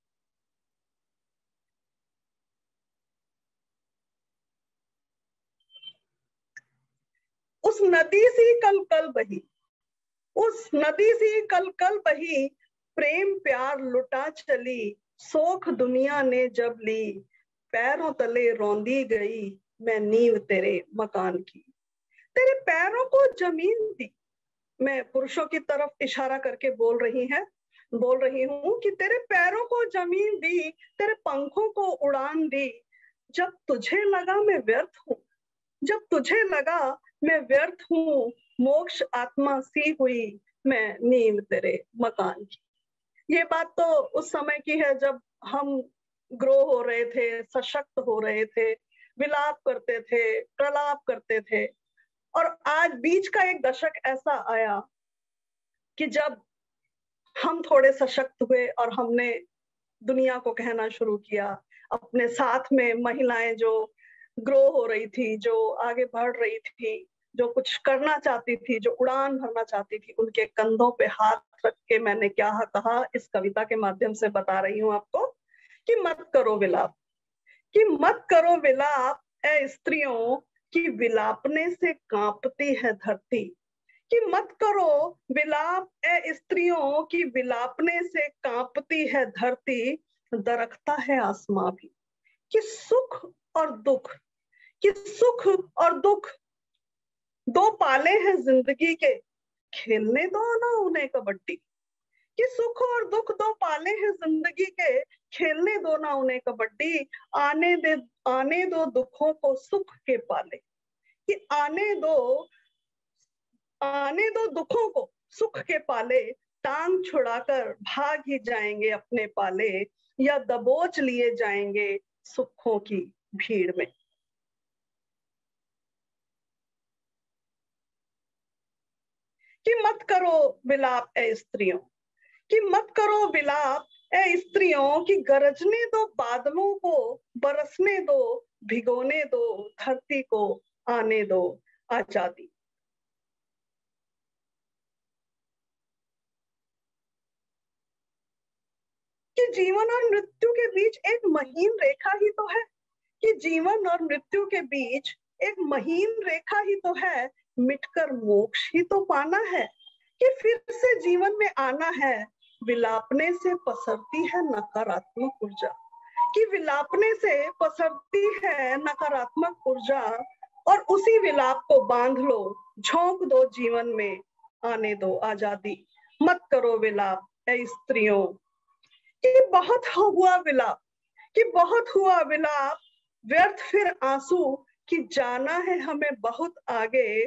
उस नदी सी कल कल बही, उस नदी सी कल कल बही, प्रेम प्यार लुटा चली, सोख दुनिया ने जब ली, पैरों तले रौंदी गई मैं नींव तेरे मकान की। तेरे पैरों को जमीन दी, मैं पुरुषों की तरफ इशारा करके बोल रही हूँ कि तेरे पैरों को जमीन दी, तेरे पंखों को उड़ान दी, जब तुझे लगा मैं व्यर्थ हूँ, जब तुझे लगा मैं व्यर्थ हूँ, मोक्ष आत्मा सी हुई मैं नींव तेरे मकान की। ये बात तो उस समय की है जब हम ग्रो हो रहे थे, सशक्त हो रहे थे, विलाप करते थे, प्रलाप करते थे। और आज बीच का एक दशक ऐसा आया कि जब हम थोड़े सशक्त हुए और हमने दुनिया को कहना शुरू किया, अपने साथ में महिलाएं जो ग्रो हो रही थी, जो आगे बढ़ रही थी, जो कुछ करना चाहती थी, जो उड़ान भरना चाहती थी, उनके कंधों पे हाथ रख के मैंने क्या कहा, इस कविता के माध्यम से बता रही हूँ आपको कि मत करो विलाप, कि मत करो विलाप ए स्त्रियों की विलापने से कांपती है धरती, कि मत करो विलाप ए स्त्रियों की विलापने से कांपती है धरती, दरकता है आसमां भी, कि सुख और दुख, कि सुख और दुख दो पाले हैं जिंदगी के, खेलने दो ना उन्हें कबड्डी, कि सुख और दुख दो पाले हैं जिंदगी के, खेलने दो ना उन्हें कबड्डी, आने दो दुखों को सुख के पाले, कि आने दो दुखों को सुख के पाले, टांग छुड़ाकर भाग ही जाएंगे अपने पाले, या दबोच लिए जाएंगे सुखों की भीड़ में। कि मत करो विलाप ए स्त्रियों, कि मत करो विलाप ए स्त्रियों, की गरजने दो बादलों को, बरसने दो, भिगोने दो धरती को, आने दो आजादी। कि जीवन और मृत्यु के बीच एक महीन रेखा ही तो है, कि जीवन और मृत्यु के बीच एक महीन रेखा ही तो है, मिटकर मोक्ष ही तो पाना है, कि फिर से जीवन में आना है, विलापने से पसरती है नकारात्मक ऊर्जा, कि विलापने से पसरती है नकारात्मक ऊर्जा, और उसी विलाप को बांध लो, झोंक दो जीवन में, आने दो आजादी। मत करो विलाप ए स्त्रियों, कि बहुत हुआ विलाप, कि बहुत हुआ विलाप, व्यर्थ फिर आंसू, कि जाना है हमें बहुत आगे,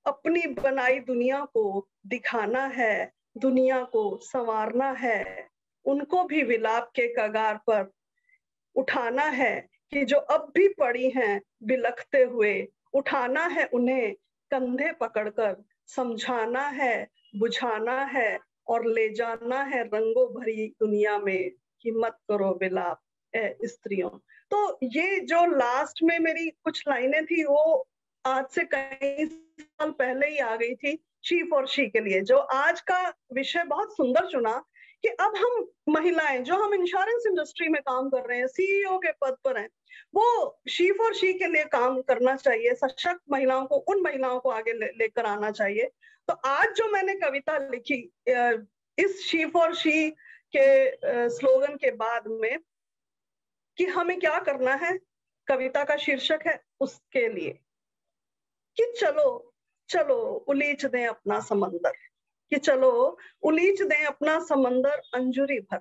अपनी बनाई दुनिया को दिखाना है, दुनिया को संवारना है, उनको भी विलाप के कगार पर उठाना है, कि जो अब भी पड़ी हैं बिलखते हुए, उठाना है उन्हें कंधे पकड़कर, समझाना है, बुझाना है, और ले जाना है रंगों भरी दुनिया में, कि मत करो विलाप ए स्त्रियों। तो ये जो लास्ट में मेरी कुछ लाइनें थी वो आज से कई साल पहले ही आ गई थी, शी फॉर शी के लिए, जो आज का विषय बहुत सुंदर चुना, कि अब हम महिलाएं जो हम इंश्योरेंस इंडस्ट्री में काम कर रहे हैं, सीईओ के पद पर हैं, वो शी फॉर शी के लिए काम करना चाहिए, सशक्त महिलाओं को, उन महिलाओं को आगे लेकर आना चाहिए। तो आज जो मैंने कविता लिखी इस शी फॉर शी के स्लोगन के बाद में, कि हमें क्या करना है, कविता का शीर्षक है उसके लिए, कि चलो चलो उलीच दें अपना समंदर, कि चलो उलीच दें अपना समंदर अंजुरी भर,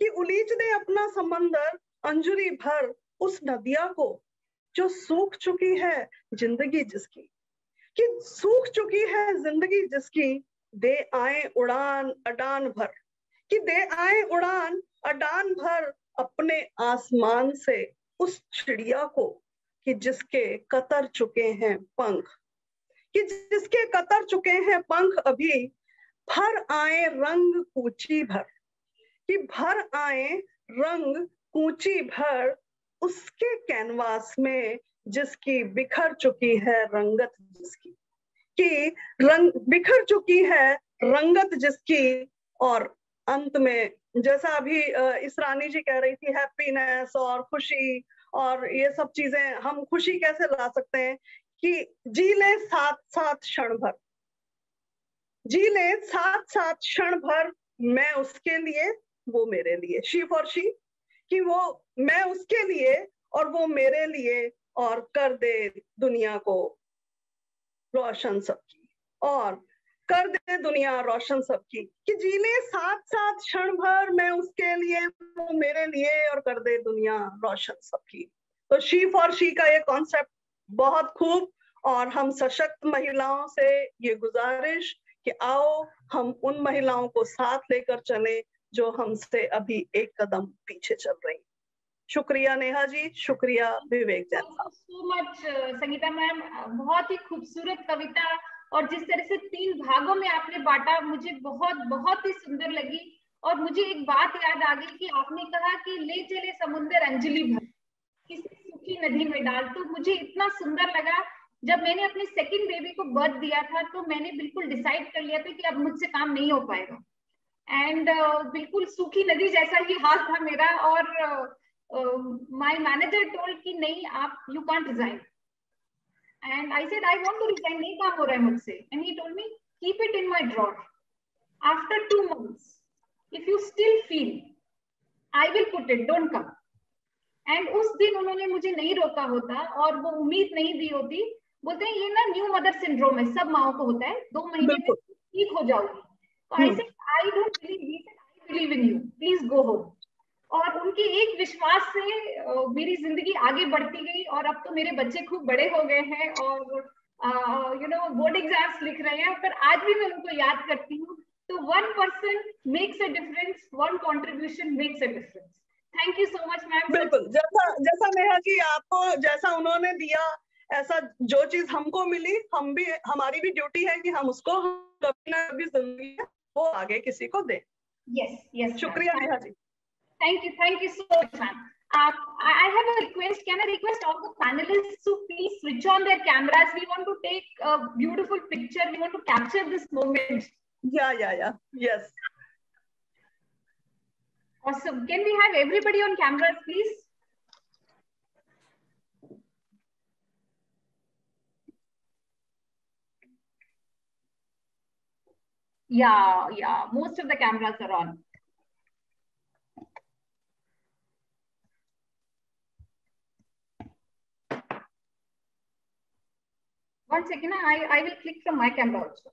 कि उलीच दें अपना समंदर अंजुरी भर, उस नदिया को जो सूख चुकी है जिंदगी जिसकी, कि सूख चुकी है जिंदगी जिसकी, दे आए उड़ान अडान भर, कि दे आए उड़ान अडान भर अपने आसमान से उस चिड़िया को, कि जिसके कतर चुके हैं पंख, कि जिसके कतर चुके हैं पंख अभी, भर आए रंग कूची भर, कि भर आए रंग कूची भर उसके कैनवास में जिसकी बिखर चुकी है रंगत जिसकी, कि रंग बिखर चुकी है रंगत जिसकी। और अंत में जैसा अभी इसरानी जी कह रही थी, हैप्पीनेस और खुशी और ये सब चीजें, हम खुशी कैसे ला सकते हैं, कि जी ले साथ साथ क्षण भर, जी ले साथ साथ क्षण भर, मैं उसके लिए वो मेरे लिए, शी फॉर शी, कि वो मैं उसके लिए और वो मेरे लिए, और कर दे दुनिया को रोशन सबकी, और कर दे दुनिया रोशन सबकी, कि जी ले साथ साथ क्षण भर, मैं उसके लिए वो मेरे लिए, और कर दे दुनिया रोशन सबकी। तो शी फॉर शी का ये कॉन्सेप्ट बहुत खूब, और हम सशक्त महिलाओं से ये गुजारिश कि आओ हम उन महिलाओं को साथ लेकर चलें जो हमसे अभी एक कदम पीछे चल रही। शुक्रिया नेहा जी, शुक्रिया विवेक जैन साहब। सो मच संगीता मैम, बहुत ही खूबसूरत कविता, और जिस तरह से 3 भागों में आपने बांटा, मुझे बहुत बहुत ही सुंदर लगी। और मुझे एक बात याद आ गई कि आपने कहा कि ले चले समुंदर अंजलि भर, किसी सूखी नदी में डाल। तो मुझे इतना सुंदर लगा, जब मैंने अपने सेकंड बेबी को बर्थ दिया था तो मैंने बिल्कुल डिसाइड कर लिया था कि अब मुझसे काम नहीं हो पाएगा, एंड बिल्कुल सूखी नदी जैसा ही हाल था मेरा। और माय मैनेजर टोल्ड कि नहीं, आप you can't resign, and I said I want to resign, नहीं काम हो रहा है मुझसे, and he told me keep it in my drawer, after 2 months if you still feel I will put it, don't come. And उस दिन उन्होंने मुझे नहीं रोका होता और वो उम्मीद नहीं दी होती। बोलते हैं ये ना न्यू मदर सिंड्रोम है, सब माओ को होता है, 2 महीने में ठीक हो जाओगी। तो आई said I don't believe, he said I believe in you, please go home. और उनके एक विश्वास से मेरी जिंदगी आगे बढ़ती गई, और अब तो मेरे बच्चे खूब बड़े हो गए हैं और यू नो बोर्ड एग्जाम्स लिख रहे हैं, पर आज भी मैं उनको याद करती हूँ। तो 1 person makes a difference, 1 contribution makes a difference. Thank you so much ma'am. बिल्कुल, जैसा नेहा जी आपको जैसा उन्होंने दिया, ऐसा जो चीज हमको मिली, हम भी, हमारी भी ड्यूटी है कि हम उसको कभी ना कभी जिंदगी में वो आगे किसी को दे। यस यस, शुक्रिया Neha ji. Thank you so much ma'am. I have a request. Can I request all the panelists to please switch on their cameras? We want to take a beautiful picture. We want to capture this moment. Yeah. Yes. Awesome. Can we have everybody on cameras, please? Yeah. Most of the cameras are on. One second, I will click from my camera also.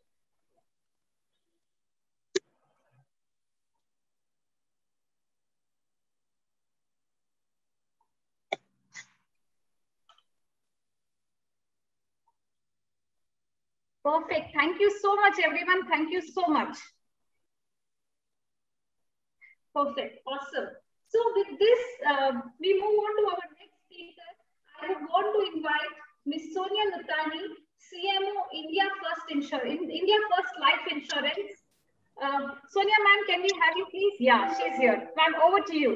Perfect. Thank you so much, everyone. Thank you so much. Perfect. Awesome. So with this, we move on to our next speaker. I would want to invite Ms. Sonia Nutani, CMO India First Life Insurance. Sonia ma'am, can we have you please? Yeah, she's here. Ma'am, over to you.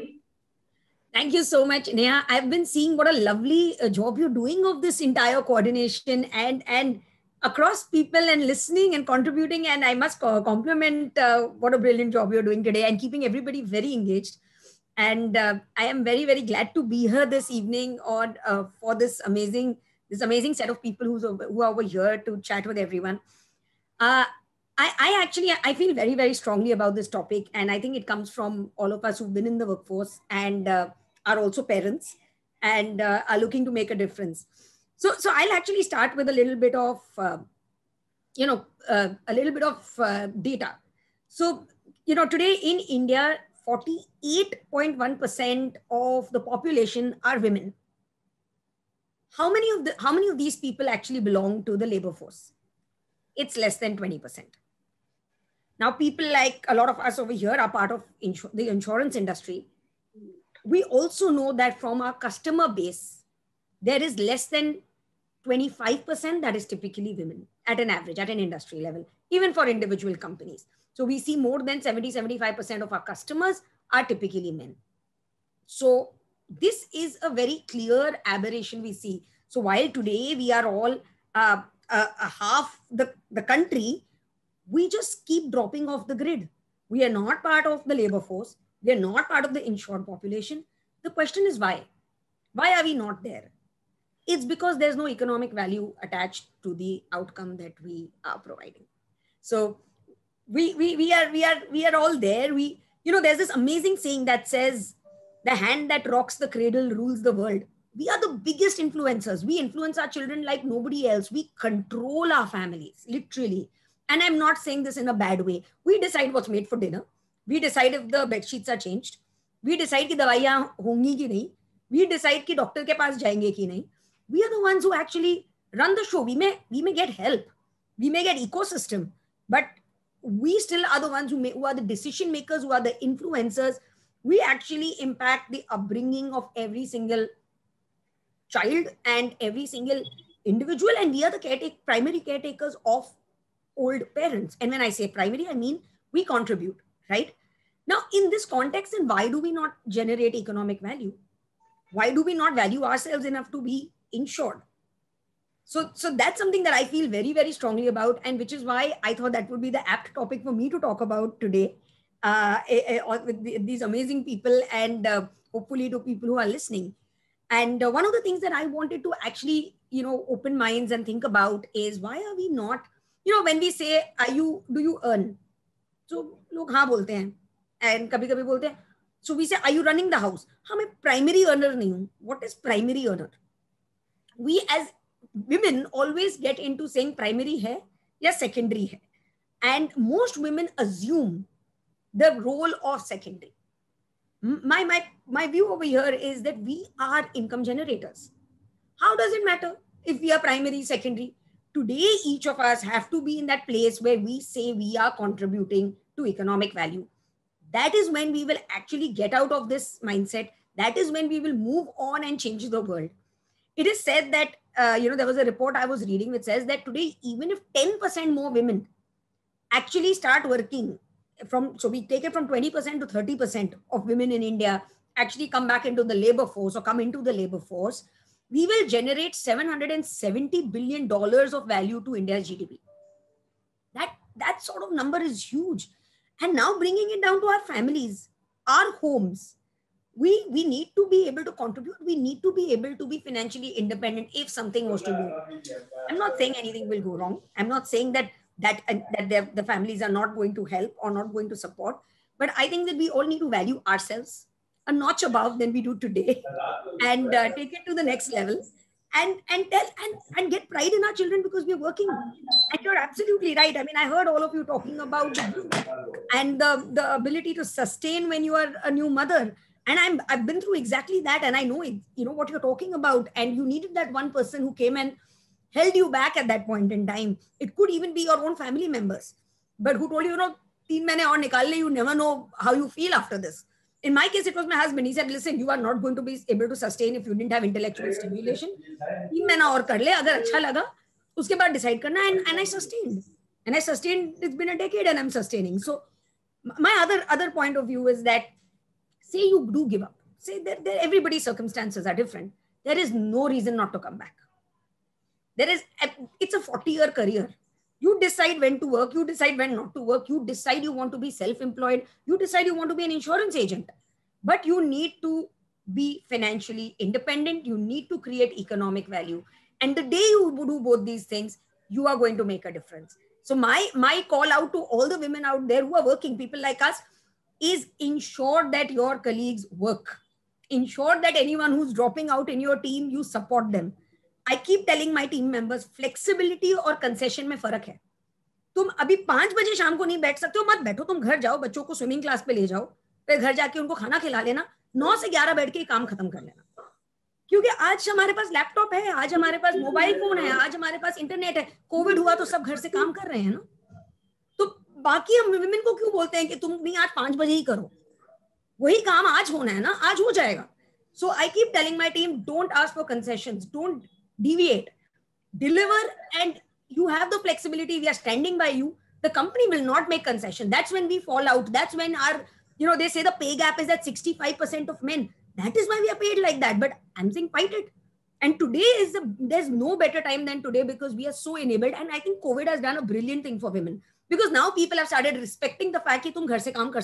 Thank you so much, Neha. I've been seeing what a lovely job you're doing of this entire coordination and across people and listening and contributing. And I must compliment what a brilliant job you're doing today and keeping everybody very engaged. And I am very, very glad to be here this evening on for this amazing set of people who are over here to chat with everyone. I feel very, very strongly about this topic. And I think it comes from all of us who've been in the workforce and are also parents and are looking to make a difference. So I'll actually start with a little bit of, data. So, today in India, 48.1% of the population are women. how many of these people actually belong to the labor force? It's less than 20%. Now, people like a lot of us over here are part of the insurance industry. We also know that from our customer base, there is less than 25% that is typically women at an average, at an industry level, even for individual companies. So we see more than 70-75% of our customers are typically men. So this is a very clear aberration we see. So while today we are all half the country, we just keep dropping off the grid. We are not part of the labor force. We are not part of the insured population. The question is why? Why are we not there? It's because there's no economic value attached to the outcome that we are providing. So we are all there. There's this amazing saying that says, the hand that rocks the cradle rules the world. We are the biggest influencers. We influence our children like nobody else. We control our families, literally. And I'm not saying this in a bad way. We decide what's made for dinner. We decide if the bed sheets are changed. We decide कि दवाइयाँ होंगी कि नहीं. We decide कि doctor के पास जाएंगे कि नहीं. We are the ones who actually run the show. We may get help. We may get ecosystem. But we still are the ones who are the decision makers, who are the influencers. We actually impact the upbringing of every single child and every single individual. And we are the primary caretakers of old parents. And when I say primary, I mean we contribute, right? Now, in this context, then why do we not generate economic value? Why do we not value ourselves enough to be insured? So that's something that I feel very, very strongly about, and which is why I thought that would be the apt topic for me to talk about today with these amazing people and hopefully to people who are listening. And one of the things that I wanted to actually, open minds and think about is why are we not, when we say, do you earn? So लोग हाँ बोलते हैं, and कभी-कभी बोलते हैं. So we say, are you running the house? हाँ, मैं primary earner नहीं हूँ. What is primary earner? We as women always get into saying primary है या secondary है. And most women assume the role of secondary. My view over here is that we are income generators. How does it matter if we are primary, secondary? Today, each of us have to be in that place where we say we are contributing to economic value. That is when we will actually get out of this mindset. That is when we will move on and change the world. It is said that, there was a report I was reading which says that today, even if 10% more women actually start working so we take it from 20% to 30% of women in India actually come back into the labor force or come into the labor force, we will generate $770 billion of value to India's GDP. That sort of number is huge. And now bringing it down to our families, our homes, we need to be able to contribute. We need to be able to be financially independent if something was to go. I'm not saying anything will go wrong. I'm not saying that the families are not going to help or not going to support. But I think that we all need to value ourselves a notch above than we do today and take it to the next level and get pride in our children because we're working. And you're absolutely right. I mean, I heard all of you talking about and the ability to sustain when you are a new mother. And I've been through exactly that. And I know what you're talking about. And you needed that one person who came and held you back at that point in time. It could even be your own family members, but who told you, 3 mahine aur nikal le, you never know how you feel after this. In my case, it was my husband. He said, listen, you are not going to be able to sustain if you didn't have intellectual stimulation. 3 mahina aur kar le, agar acha laga, uske baad decide karna. And I sustained. And I sustained, it's been a decade and I'm sustaining. So my other point of view is that, say you do give up. Say that everybody's circumstances are different. There is no reason not to come back. It's a 40-year career. You decide when to work. You decide when not to work. You decide you want to be self-employed. You decide you want to be an insurance agent. But you need to be financially independent. You need to create economic value. And the day you do both these things, you are going to make a difference. So my call out to all the women out there who are working, people like us, is ensure that your colleagues work. Ensure that anyone who's dropping out in your team, you support them. I keep telling my team members, flexibility और concession में फर्क है. तुम अभी 5 बजे शाम को नहीं बैठ सकते हो, मत बैठो, तुम घर जाओ, बच्चों को स्विमिंग क्लास पे ले जाओ, फिर घर जाके उनको खाना खिला लेना, 9 से 11 बैठ के काम खत्म कर लेना. क्योंकि आज हमारे पास लैपटॉप है, आज हमारे पास मोबाइल फोन है, आज हमारे पास इंटरनेट है. कोविड हुआ तो सब घर से काम कर रहे हैं ना. तो बाकी हम विमेन को क्यों बोलते हैं कि तुम नहीं आज 5 बजे ही करो? वही काम आज होना है ना, आज हो जाएगा. So I keep telling my team, don't ask for concessions, don't deviate, deliver, and you have the flexibility. We are standing by you. The company will not make concession. That's when we fall out. That's when our, they say the pay gap is at 65% of men. That is why we are paid like that. But I'm saying fight it. And today there's no better time than today because we are so enabled. And I think COVID has done a brilliant thing for women because now people have started respecting the fact that you can do work.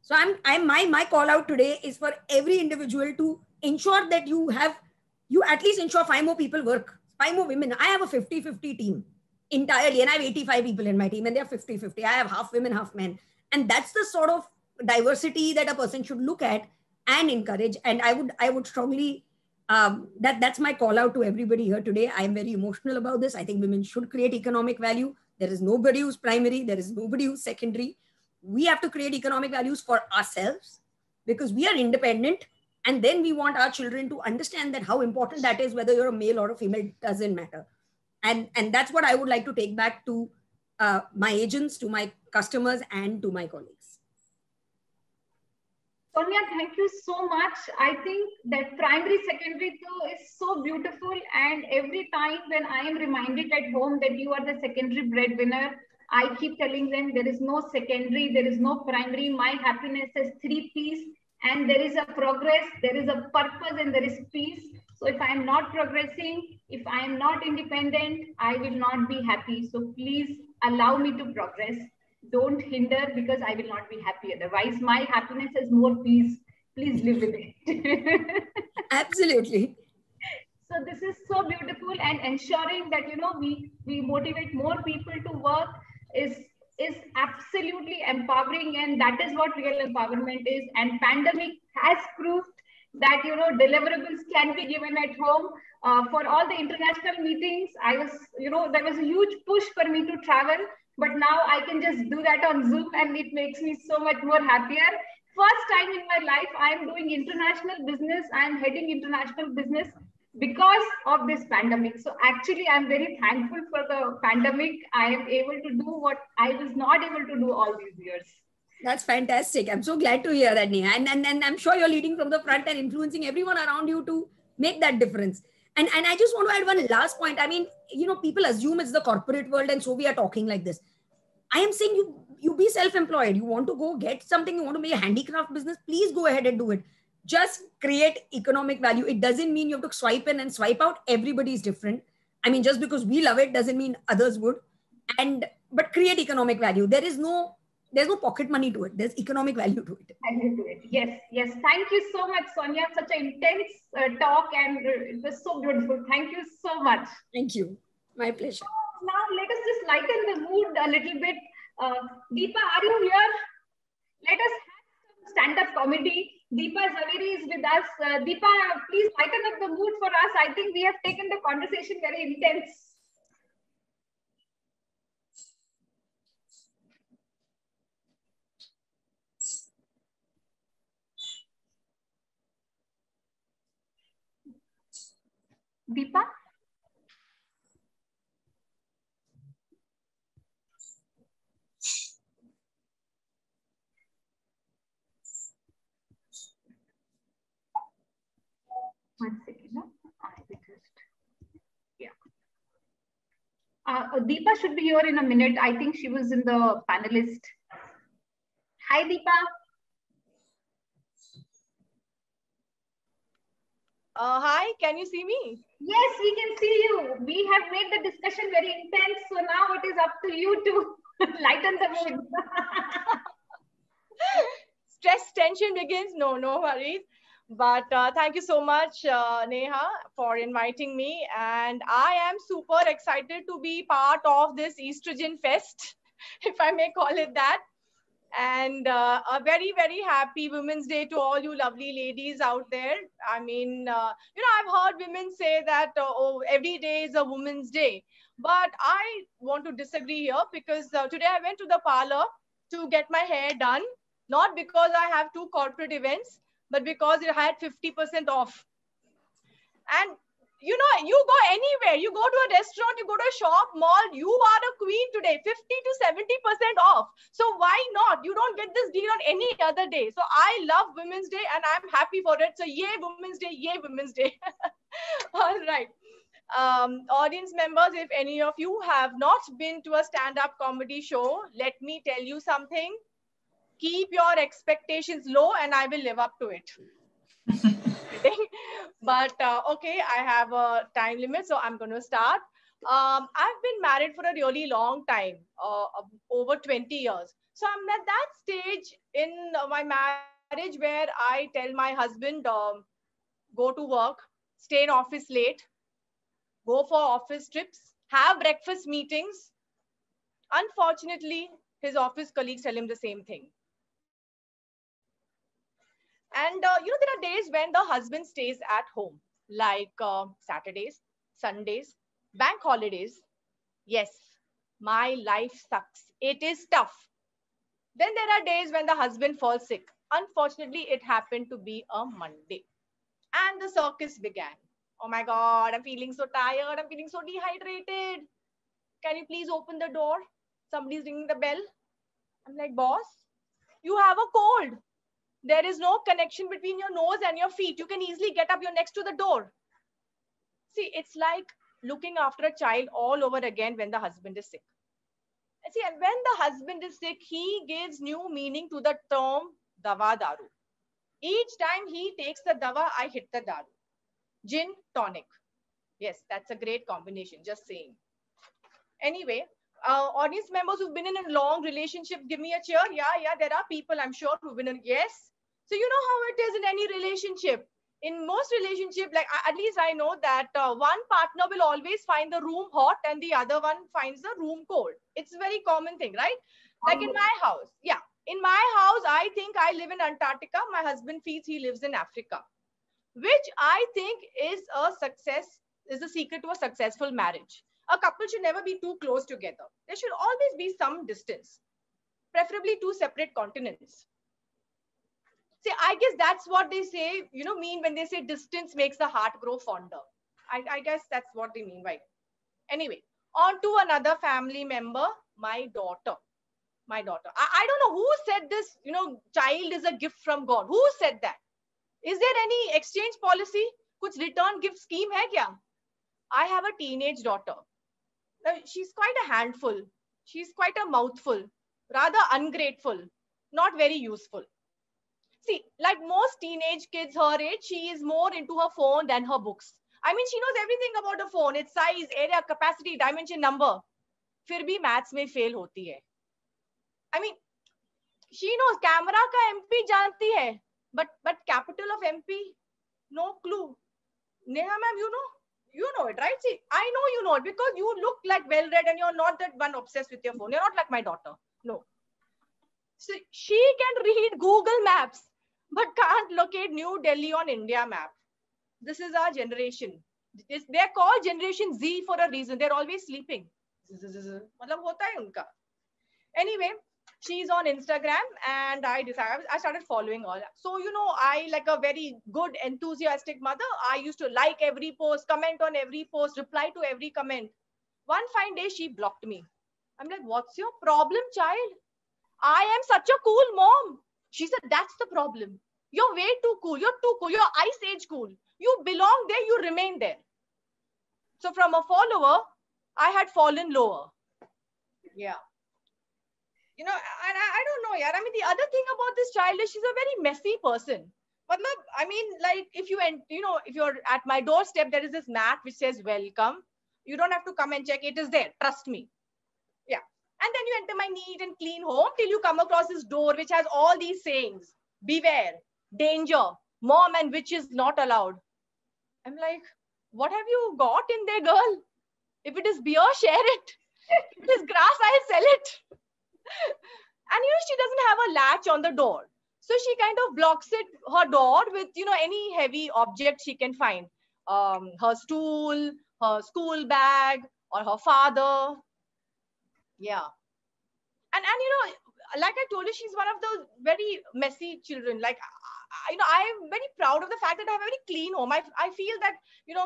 So my call out today is for every individual to ensure that you at least ensure 5 more people work, 5 more women. I have a 50-50 team entirely, and I have 85 people in my team, and they are 50-50. I have half women, half men. And that's the sort of diversity that a person should look at and encourage. And I would strongly, that's my call out to everybody here today. I am very emotional about this. I think women should create economic value. There is nobody who's primary. There is nobody who's secondary. We have to create economic values for ourselves because we are independent. And then we want our children to understand that how important that is, whether you're a male or a female, doesn't matter. And that's what I would like to take back to my agents, to my customers, and to my colleagues. Sonia, thank you so much. I think that primary, secondary too is so beautiful. And every time when I am reminded at home that you are the secondary breadwinner, I keep telling them there is no secondary, there is no primary. My happiness is 3 P's, and there is a progress, there is a purpose, and there is peace. So if I am not progressing, if I am not independent, I will not be happy. So please allow me to progress. Don't hinder because I will not be happy. Otherwise, my happiness is more peace. Please live with it. Absolutely. So this is so beautiful, and ensuring that, we motivate more people to work is absolutely empowering, and that is what real empowerment is. And pandemic has proved that deliverables can be given at home. For all the international meetings, there was a huge push for me to travel, but now I can just do that on Zoom, and it makes me so much more happier. First time in my life I am doing international business. I am heading international business because of this pandemic. So actually, I'm very thankful for the pandemic. I am able to do what I was not able to do all these years. That's fantastic. I'm so glad to hear that, Neha. And I'm sure you're leading from the front and influencing everyone around you to make that difference. And I just want to add one last point. I mean, people assume it's the corporate world, and so we are talking like this. I am saying you be self-employed. You want to go get something, you want to make a handicraft business, please go ahead and do it. Just create economic value. It doesn't mean you have to swipe in and swipe out. Everybody is different. I mean, just because we love it doesn't mean others would. But create economic value. There's no pocket money to it. There's economic value to it. Yes. Thank you so much, Sonia. Such an intense talk, and it was so beautiful. Thank you so much. Thank you. My pleasure. Now let us just lighten the mood a little bit. Deepa, are you here? Let us have some stand-up comedy. Deepa Zaveri is with us. Deepa, please lighten up the mood for us. I think we have taken the conversation very intense. Deepa? One second. Yeah. Deepa should be here in a minute. I think she was in the panelist. Hi, Deepa. Hi, can you see me? Yes, we can see you. We have made the discussion very intense. So now it is up to you to lighten the mood. Stress tension begins. No worries. But thank you so much, Neha, for inviting me. And I am super excited to be part of this Estrogen Fest, if I may call it that. And a very, very happy Women's Day to all you lovely ladies out there. I mean, I've heard women say that, every day is a Women's Day. But I want to disagree here because today I went to the parlor to get my hair done, not because I have 2 corporate events, but because it had 50% off. And you know, you go anywhere, you go to a restaurant, you go to a shop, mall, you are a queen today, 50 to 70% off. So why not? You don't get this deal on any other day. So I love Women's Day and I'm happy for it. So yay Women's Day, yay Women's Day. All right. Audience members, if any of you have not been to a stand-up comedy show, let me tell you something. Keep your expectations low and I will live up to it. But okay, I have a time limit, so I'm going to start. I've been married for a really long time, over 20 years. So I'm at that stage in my marriage where I tell my husband, go to work, stay in office late, go for office trips, have breakfast meetings. Unfortunately, his office colleagues tell him the same thing. And you know, there are days when the husband stays at home, like Saturdays, Sundays, bank holidays. Yes, my life sucks. It is tough. Then there are days when the husband falls sick. Unfortunately, it happened to be a Monday. And the circus began. Oh my God, I'm feeling so tired. I'm feeling so dehydrated. Can you please open the door? Somebody's ringing the bell. I'm like, boss, you have a cold. There is no connection between your nose and your feet. You can easily get up. You're next to the door. See, it's like looking after a child all over again when the husband is sick. See, and when the husband is sick, he gives new meaning to the term dawa daru. Each time he takes the dawa, I hit the daru. Gin, tonic. Yes, that's a great combination, just saying. Anyway, audience members who've been in a long relationship, give me a cheer. Yeah, there are people, I'm sure, who've been in, yes. So you know how it is in any relationship. In most relationships, like at least I know that one partner will always find the room hot and the other one finds the room cold. It's a very common thing, right? Like in my house. Yeah. In my house, I think I live in Antarctica. My husband feels he lives in Africa, which I think is the secret to a successful marriage. A couple should never be too close together. There should always be some distance, preferably two separate continents. See, I guess that's what they say, you know, mean when they say distance makes the heart grow fonder. I guess that's what they mean, right? Anyway, on to another family member, my daughter. My daughter. I don't know who said this, you know, child is a gift from God. Who said that? Is there any exchange policy? Kuch return gift scheme hai kya? I have a teenage daughter. Now, she's quite a handful. She's quite a mouthful, rather ungrateful, not very useful. See, like most teenage kids her age, she is more into her phone than her books. I mean, she knows everything about the phone, its size, area, capacity, dimension, number. Fir bhi maths mein fail hoti hai. I mean, she knows camera ka MP janti hai, but capital of MP, no clue. Neha ma'am, you know it, right? See, I know you know it because you look like well-read and you're not that one obsessed with your phone. You're not like my daughter. No. So she can read Google Maps, but can't locate New Delhi on India map. This is our generation. They're called Generation Z for a reason. They're always sleeping. Matlab hota hai unka. Anyway, she's on Instagram and I started following all. So, you know, I, like a very good, enthusiastic mother, I used to like every post, comment on every post, reply to every comment. One fine day, she blocked me. I'm like, what's your problem, child? I am such a cool mom. She said, that's the problem. You're way too cool. You're too cool. You're ice age cool. You belong there. You remain there. So from a follower, I had fallen lower. Yeah. You know, and I don't know, yaar. I mean, the other thing about this child is she's a very messy person. I mean, like if you're at my doorstep, there is this mat which says welcome. You don't have to come and check. It is there. Trust me. Yeah. And then you enter my neat and clean home till you come across this door which has all these sayings. Beware, danger, mom and witches not allowed. I'm like, what have you got in there, girl? If it is beer, share it. If it is grass, I'll sell it. And you know, she doesn't have a latch on the door. So she kind of blocks her door with, you know, any heavy object she can find. Her stool, her school bag, or her father. Yeah. And you know, like I told you, she's one of those very messy children. Like, I'm very proud of the fact that I have a very clean home. I feel that,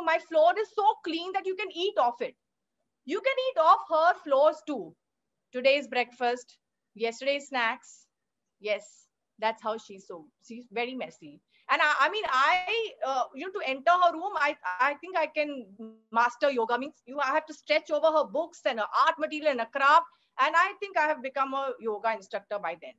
my floor is so clean that you can eat off it. You can eat off her floors too. Today's breakfast, yesterday's snacks. Yes, that's how she's very messy. And to enter her room, I think I can master yoga. Means I have to stretch over her books and her art material and a craft. And I think I have become a yoga instructor by then.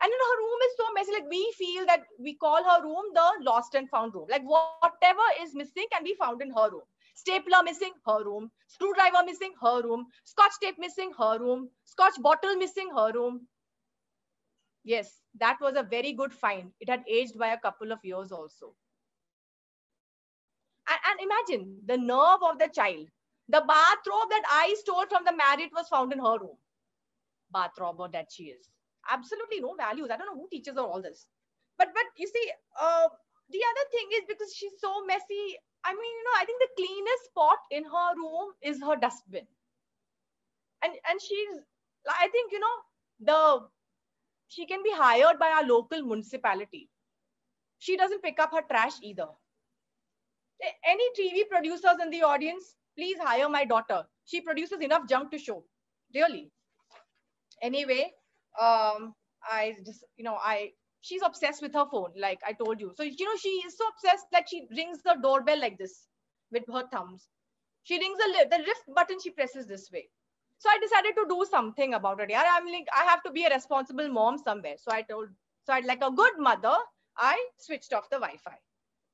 And her room is so messy. Like, we feel that we call her room the lost and found room. Like, whatever is missing can be found in her room. Stapler missing, her room. Screwdriver missing, her room. Scotch tape missing, her room. Scotch bottle missing, her room. Yes, that was a very good find. It had aged by a couple of years also. And imagine the nerve of the child. The bathrobe that I stole from the Marriott was found in her room. Bathrobber that she is. Absolutely no values. I don't know who teaches her all this. But you see, the other thing is, because she's so messy, I mean, I think the cleanest spot in her room is her dustbin. And she's, I think, she can be hired by our local municipality. She doesn't pick up her trash either. Any TV producers in the audience, please hire my daughter. She produces enough junk to show. Really. Anyway, she's obsessed with her phone, like I told you. So, she is so obsessed that she rings the doorbell like this with her thumbs. She rings the lift button, she presses this way. So I decided to do something about it. I'm like, I have to be a responsible mom somewhere. So like a good mother, I switched off the Wi-Fi.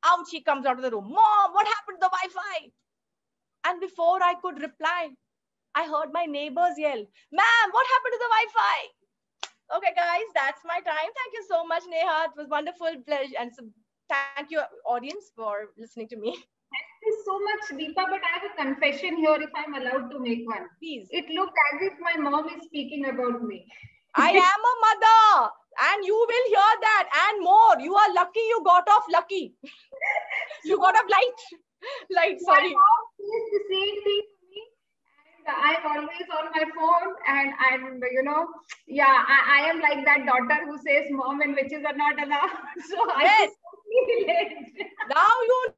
Out she comes out of the room. Mom, what happened to the Wi-Fi? And before I could reply, I heard my neighbors yell, ma'am, what happened to the Wi-Fi? Okay, guys, that's my time. Thank you so much, Neha. It was wonderful pleasure. And thank you, audience, for listening to me. Thank you so much, Deepa. But I have a confession here, if I'm allowed to make one. Please. It looked as if my mom is speaking about me. I am a mother, and you will hear that and more. You are lucky you got off lucky. You got off light, sorry. My mom says the same thing to me, and I'm always on my phone, and I'm, I am like that daughter who says mom and witches are not allowed. So yes. I relate. Now you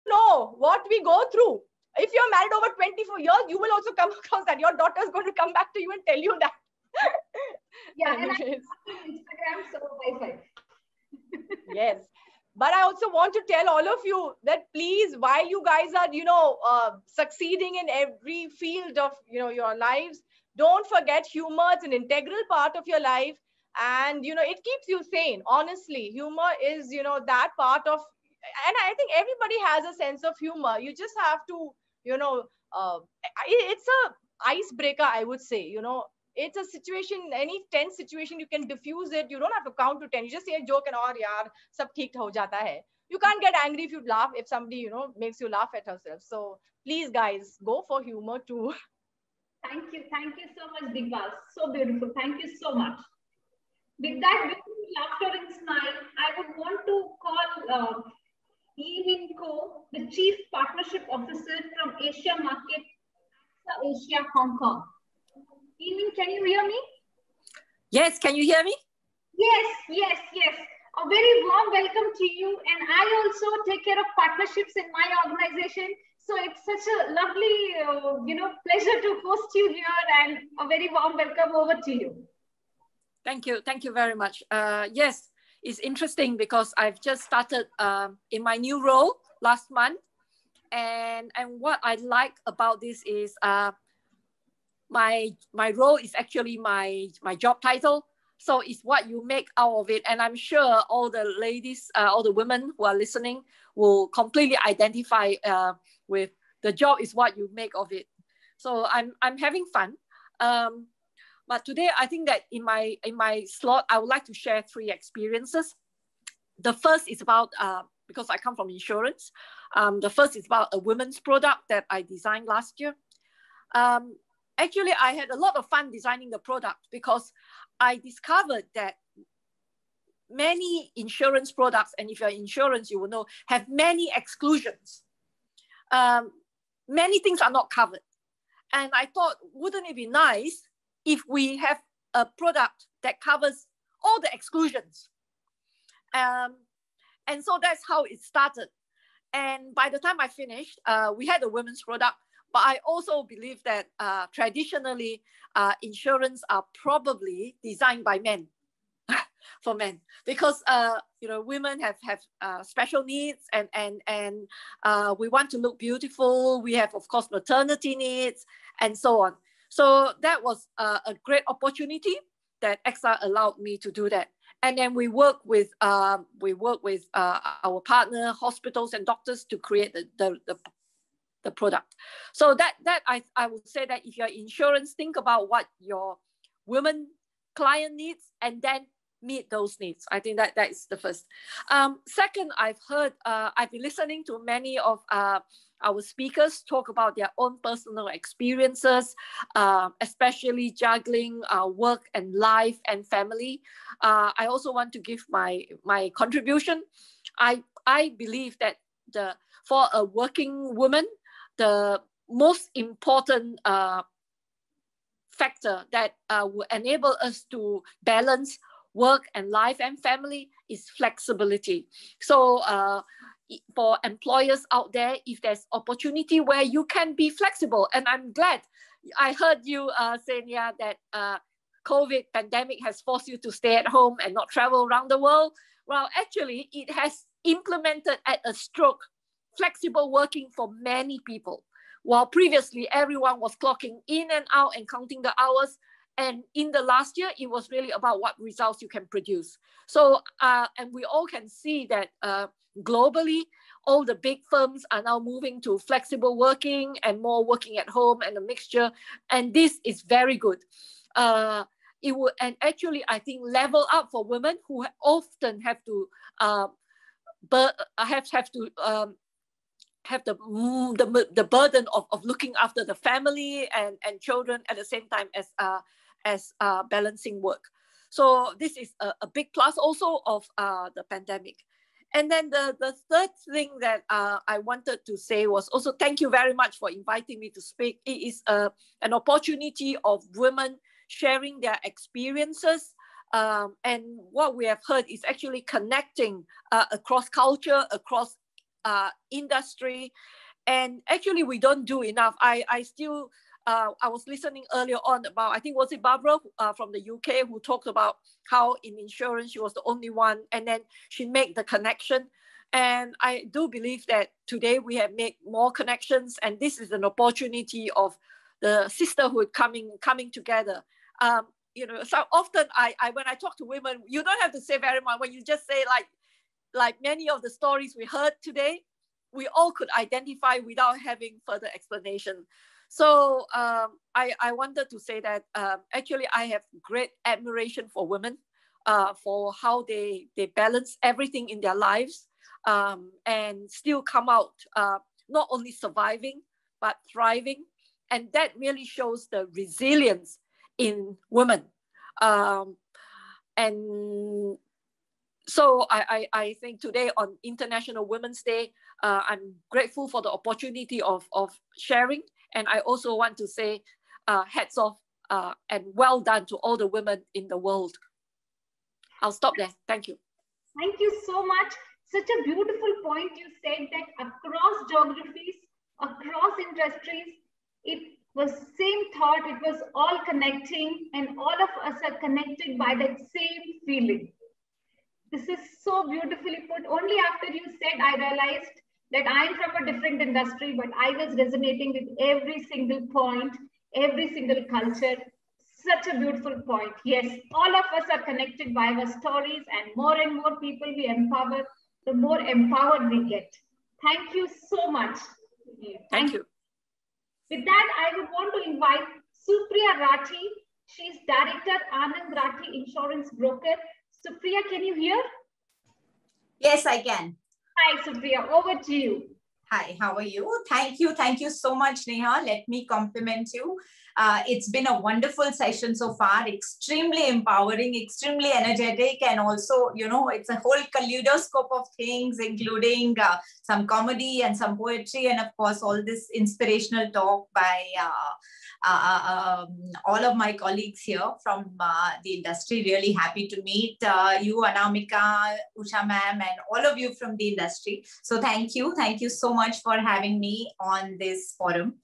know what we go through. If you're married over 24 years, you will also come across that. Your daughter is going to come back to you and tell you that. Yeah, and Instagram, so Wi-Fi. Yes. But I also want to tell all of you that please, while you guys are, succeeding in every field of, your lives, don't forget humor. It's an integral part of your life. And, it keeps you sane. Honestly, humor is, that part of, and I think everybody has a sense of humor. You just have to, it's a icebreaker, I would say, it's a situation, any tense situation, you can diffuse it. You don't have to count to 10. You just say a joke and yaar, sab theek ho jata hai. You can't get angry if you laugh, if somebody, makes you laugh at herself. So please, guys, go for humor too. Thank you so much, Deepa. So beautiful. Thank you so much. With that beautiful laughter and smile, I would want to call Yi Min Ko, the Chief Partnership Officer from Asia Market, Asia, Hong Kong. Yi Min, can you hear me? Yes, can you hear me? Yes. A very warm welcome to you. And I also take care of partnerships in my organization. So it's such a lovely, pleasure to host you here, and a very warm welcome over to you. Thank you very much. Yes, it's interesting because I've just started in my new role last month. And what I like about this is my role is actually my job title. So it's what you make out of it. And I'm sure all the ladies, all the women who are listening will completely identify with the job is what you make of it. So I'm having fun. But today I think that in my slot, I would like to share 3 experiences. The first is about, because I come from insurance, the first is about a women's product that I designed last year. Actually, I had a lot of fun designing the product because I discovered that many insurance products, and if you're in insurance, you will know, have many exclusions. Many things are not covered. And I thought, wouldn't it be nice if we have a product that covers all the exclusions. And so that's how it started. And by the time I finished, we had a women's product. But I also believe that traditionally, insurance are probably designed by men, for men, because women have special needs, and we want to look beautiful. We have, of course, maternity needs, and so on. So that was a great opportunity that XR allowed me to do that. And then we work with our partner hospitals and doctors to create the product. So that I would say that if you're insurance, think about what your women client needs and then meet those needs. I think that is the first. Second, I've been listening to many of our speakers talk about their own personal experiences, especially juggling work and life and family. I also want to give my contribution. I believe that for a working woman, the most important factor that will enable us to balance work and life and family is flexibility. So for employers out there, if there's opportunity where you can be flexible, and I'm glad I heard you say, Nia, that COVID pandemic has forced you to stay at home and not travel around the world. Well, actually, it has implemented at a stroke flexible working for many people. While previously everyone was clocking in and out and counting the hours. And in the last year, it was really about what results you can produce. So, and we all can see that globally, all the big firms are now moving to flexible working and more working at home and a mixture. And this is very good. It will, and actually, I think, level up for women who often have to have the burden of looking after the family and children at the same time as balancing work. So this is a big plus also of the pandemic. And then the third thing that I wanted to say was also thank you very much for inviting me to speak. It is an opportunity of women sharing their experiences. And what we have heard is actually connecting across culture, across industry. And actually we don't do enough. I still, I was listening earlier on about, I think, was it Barbara from the UK who talked about how in insurance she was the only one, and then she made the connection. And I do believe that today we have made more connections, and this is an opportunity of the sisterhood coming together. You know, so often when I talk to women, you don't have to say very much. When you just say like many of the stories we heard today, we all could identify without having further explanation. So I wanted to say that actually I have great admiration for women, for how they balance everything in their lives and still come out not only surviving, but thriving. And that really shows the resilience in women. And so I think today on International Women's Day, I'm grateful for the opportunity of sharing. And I also want to say hats off and well done to all the women in the world. I'll stop there. Thank you. Thank you so much. Such a beautiful point you said, that across geographies, across industries, it was same thought, it was all connecting, and all of us are connected by that same feeling. This is so beautifully put. Only after you said, I realized that I'm from a different industry, but I was resonating with every single point, every single culture. Such a beautiful point. Yes, all of us are connected by our stories, and more people we empower, the more empowered we get. Thank you so much. Thank you. With that, I would want to invite Supriya Rathi. She's Director, Anand Rathi Insurance Broker. Supriya, can you hear? Yes, I can. Hi, Supriya. Over to you. Hi, how are you? Thank you so much, Neha. Let me compliment you. It's been a wonderful session so far, extremely empowering, extremely energetic, and also, you know, it's a whole kaleidoscope of things, including some comedy and some poetry, and of course, all this inspirational talk by all of my colleagues here from the industry. Really happy to meet you, Anamika, Usha ma'am, and all of you from the industry. So thank you. Thank you so much for having me on this forum.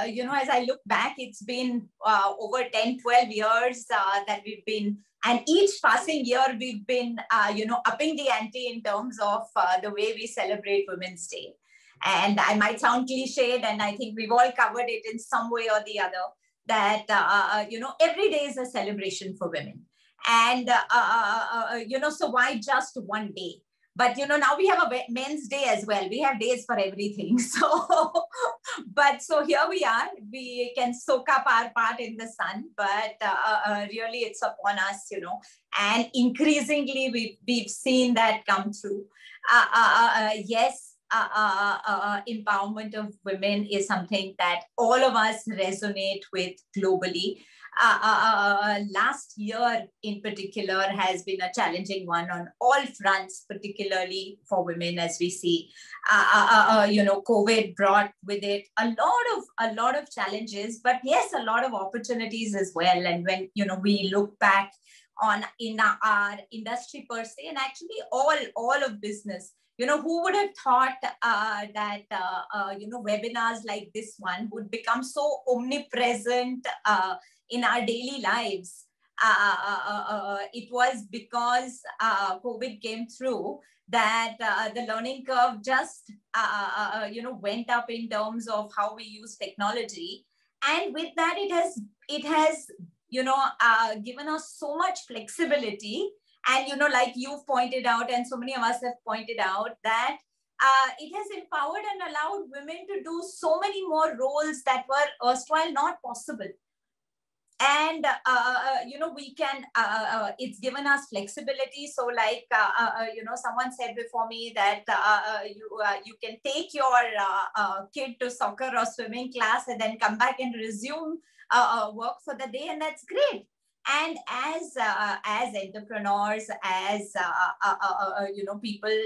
You know, as I look back, it's been over 10, 12 years that we've been, and each passing year we've been, you know, upping the ante in terms of the way we celebrate Women's Day. And I might sound cliched, and I think we've all covered it in some way or the other, that, you know, every day is a celebration for women. And, you know, so why just one day? But, you know, now we have a Men's Day as well. We have days for everything. So, but so here we are. We can soak up our part in the sun, but really it's upon us, you know, and increasingly we've seen that come through. Yes. Empowerment of women is something that all of us resonate with globally. Last year in particular has been a challenging one on all fronts, particularly for women, as we see. You know, COVID brought with it a lot of challenges, but yes, a lot of opportunities as well. And when, you know, we look back on in our industry per se, and actually all of business, you know, who would have thought that, you know, webinars like this one would become so omnipresent in our daily lives? It was because COVID came through that the learning curve just, you know, went up in terms of how we use technology. And with that, it has, you know, given us so much flexibility. And, you know, like you've pointed out, and so many of us have pointed out, that it has empowered and allowed women to do so many more roles that were erstwhile not possible. And, you know, we can, it's given us flexibility. So like, you know, someone said before me that you can take your kid to soccer or swimming class and then come back and resume work for the day. And that's great. And as entrepreneurs, as you know, people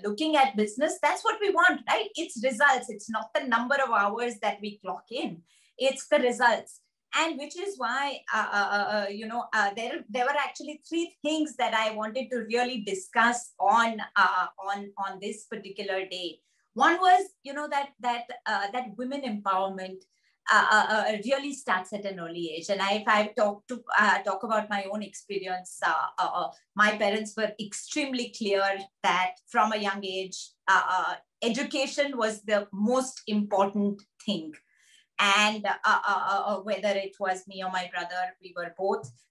looking at business, that's what we want, right? It's results. It's not the number of hours that we clock in. It's the results. And which is why, you know, there were actually three things that I wanted to really discuss on this particular day. One was, you know, that women empowerment really starts at an early age. And if I talk about my own experience, my parents were extremely clear that from a young age, education was the most important thing. And whether it was me or my brother,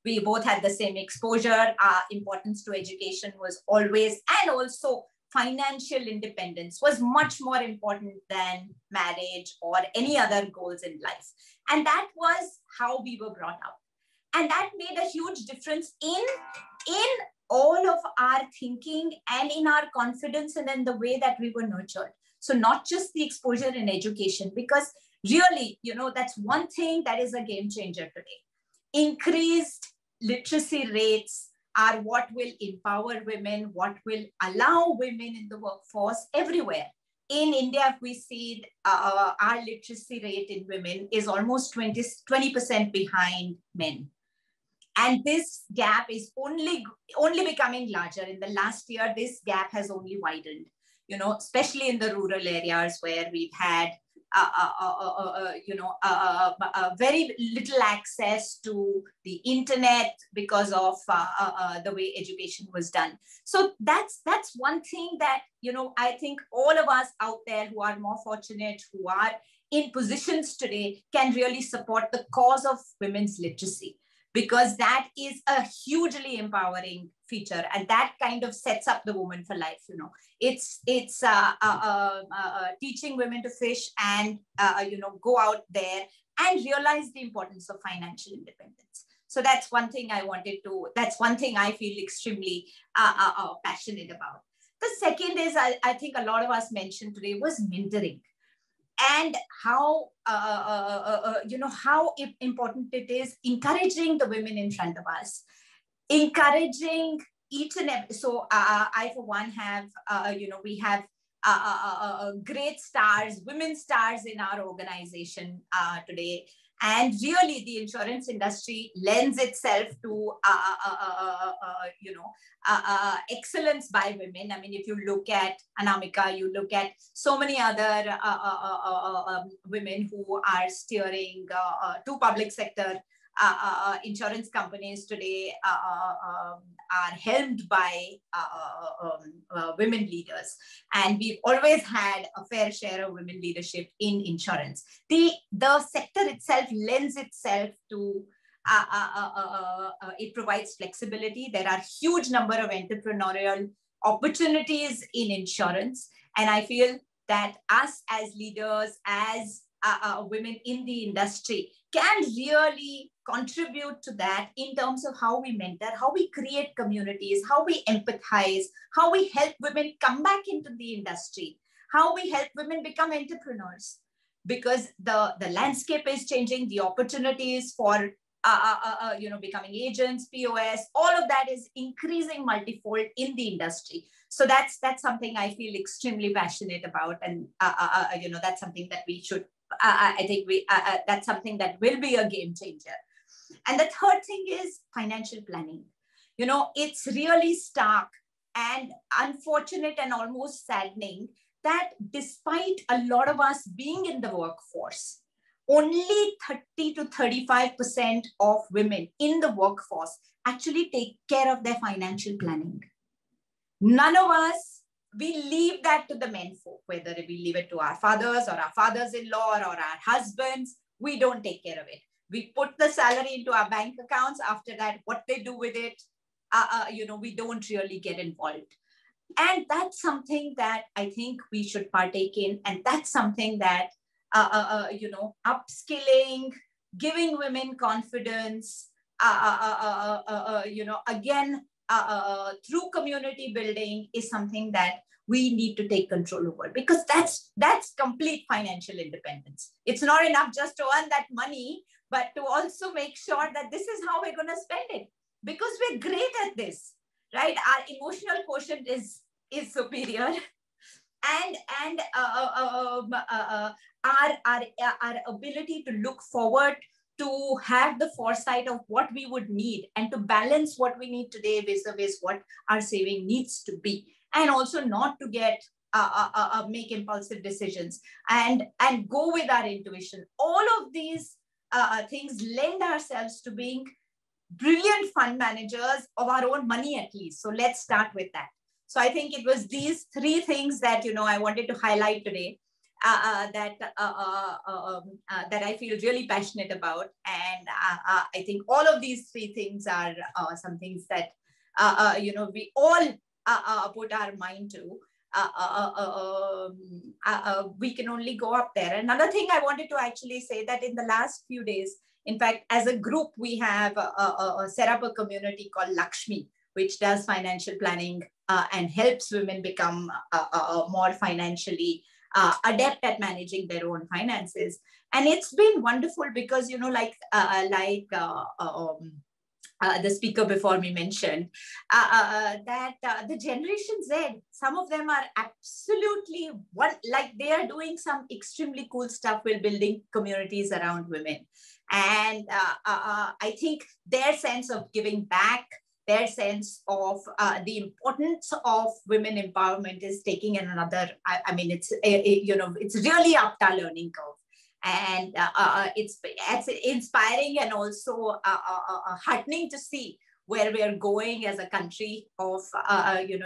we both had the same exposure. Importance to education was always, and also financial independence was much more important than marriage or any other goals in life. And that was how we were brought up. And that made a huge difference in all of our thinking and in our confidence and in the way that we were nurtured. So not just the exposure in education, because really, you know, that's one thing that is a game changer today. Increased literacy rates are what will empower women, what will allow women in the workforce everywhere. In India, if we see our literacy rate in women is almost 20% behind men. And this gap is only becoming larger. In the last year, this gap has only widened, you know, especially in the rural areas where we've had you know, very little access to the internet because of the way education was done. So that's one thing that, you know, I think all of us out there who are more fortunate, who are in positions today, can really support the cause of women's literacy, because that is a hugely empowering feature, and that kind of sets up the woman for life. You know, it's teaching women to fish and you know, go out there and realize the importance of financial independence. So that's one thing that's one thing I feel extremely passionate about. The second is, I think a lot of us mentioned today, was mentoring. and how, how important it is encouraging the women in front of us, encouraging each and every. So I, for one, have, we have great stars, women stars in our organization today. And really, the insurance industry lends itself to, excellence by women. I mean, if you look at Anamika, you look at so many other women who are steering two public sector insurance companies today are helmed by women leaders. And we've always had a fair share of women leadership in insurance. The sector itself lends itself to, it provides flexibility. There are huge number of entrepreneurial opportunities in insurance. And I feel that us as leaders, as women in the industry, can really contribute to that in terms of how we mentor, how we create communities, how we empathize, how we help women come back into the industry, how we help women become entrepreneurs. Because the landscape is changing, the opportunities for becoming agents, POS, all of that is increasing multifold in the industry. So that's something I feel extremely passionate about, and that's something that we should. I think that's something that will be a game changer. And the third thing is financial planning. It's really stark and unfortunate and almost saddening that despite a lot of us being in the workforce, only 30 to 35% of women in the workforce actually take care of their financial planning. None of us, we leave that to the men folk, whether we leave it to our fathers or our fathers-in-law or our husbands, we don't take care of it. We put the salary into our bank accounts. After that, what they do with it, we don't really get involved. And that's something that I think we should partake in. And that's something that, upskilling, giving women confidence, again, through community building is something that we need to take control over, because that's complete financial independence. It's not enough just to earn that money, but to also make sure that this is how we're going to spend it, because we're great at this, right? Our emotional quotient is superior, and our ability to look forward, to have the foresight of what we would need and to balance what we need today vis-a-vis what our saving needs to be, and also not to get make impulsive decisions and go with our intuition. All of these things lend ourselves to being brilliant fund managers of our own money, at least. So let's start with that. So I think it was these three things that I wanted to highlight today. That I feel really passionate about, and I think all of these three things are some things that we all put our mind to. We can only go up there. Another thing I wanted to actually say that in the last few days, in fact, as a group, we have set up a community called Lakshmi, which does financial planning and helps women become more financially adept at managing their own finances. And it's been wonderful because, the speaker before me mentioned, that the Generation Z, some of them are absolutely they are doing some extremely cool stuff with building communities around women. And I think their sense of giving back, their sense of the importance of women empowerment is taking another, it's really up our learning curve. And it's inspiring and also heartening to see where we are going as a country of,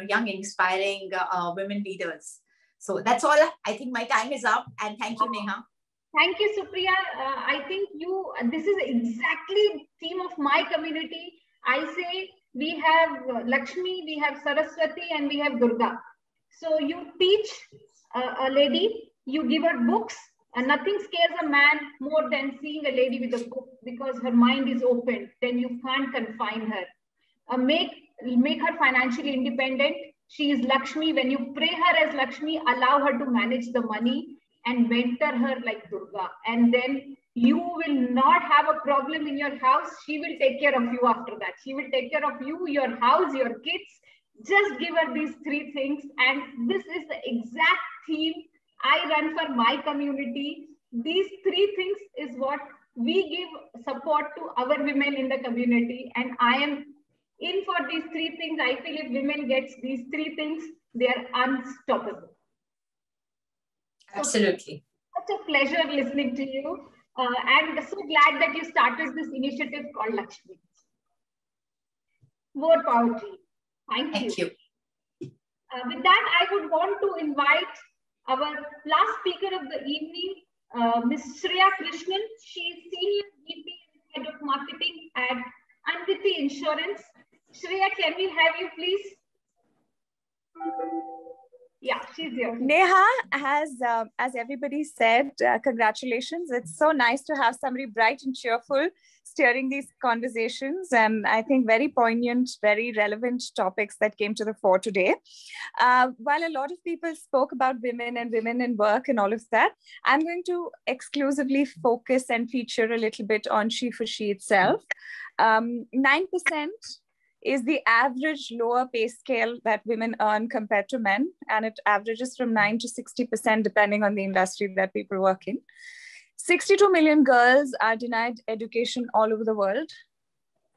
young, inspiring women leaders. So that's all. I think my time is up, and thank you, Neha. Thank you, Supriya. I think this is exactly theme of my community. I say, we have Lakshmi, we have Saraswati, and we have Durga. So you teach a lady, you give her books, and nothing scares a man more than seeing a lady with a book, because her mind is open. Then you can't confine her. Make her financially independent. She is Lakshmi. When you pray her as Lakshmi, allow her to manage the money. and mentor her like Durga. And then you will not have a problem in your house. She will take care of you after that. She will take care of you, your house, your kids. Just give her these 3 things. And this is the exact theme I run for my community. These 3 things is what we give support to our women in the community. And I am in for these 3 things. I feel if women gets these 3 things, they are unstoppable. Absolutely. So, such a pleasure listening to you. And so glad that you started this initiative called Lakshmi. More power to you. Thank you. With that, I would want to invite our last speaker of the evening, Ms. Shreya Krishnan. She is Senior VP and Head of Marketing at Anviti Insurance. Shreya, can we have you, please? Yeah, she's here. Neha, as everybody said, congratulations. It's so nice to have somebody bright and cheerful steering these conversations, and I think very poignant, very relevant topics that came to the fore today. While a lot of people spoke about women and women in work and all of that, I'm going to exclusively focus and feature a little bit on She for She itself. 9% is the average lower pay scale that women earn compared to men. And it averages from 9 to 60% depending on the industry that people work in. 62 million girls are denied education all over the world.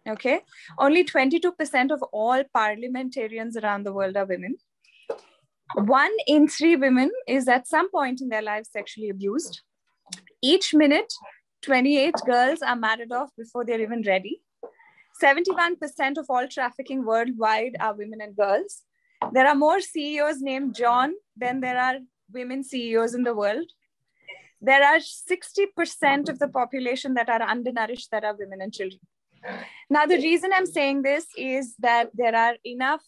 Okay. Only 22% of all parliamentarians around the world are women. 1 in 3 women is at some point in their lives sexually abused. Each minute, 28 girls are married off before they're even ready. 71% of all trafficking worldwide are women and girls. There are more CEOs named John than there are women CEOs in the world. There are 60% of the population that are undernourished that are women and children. Now, the reason I'm saying this is that there are enough,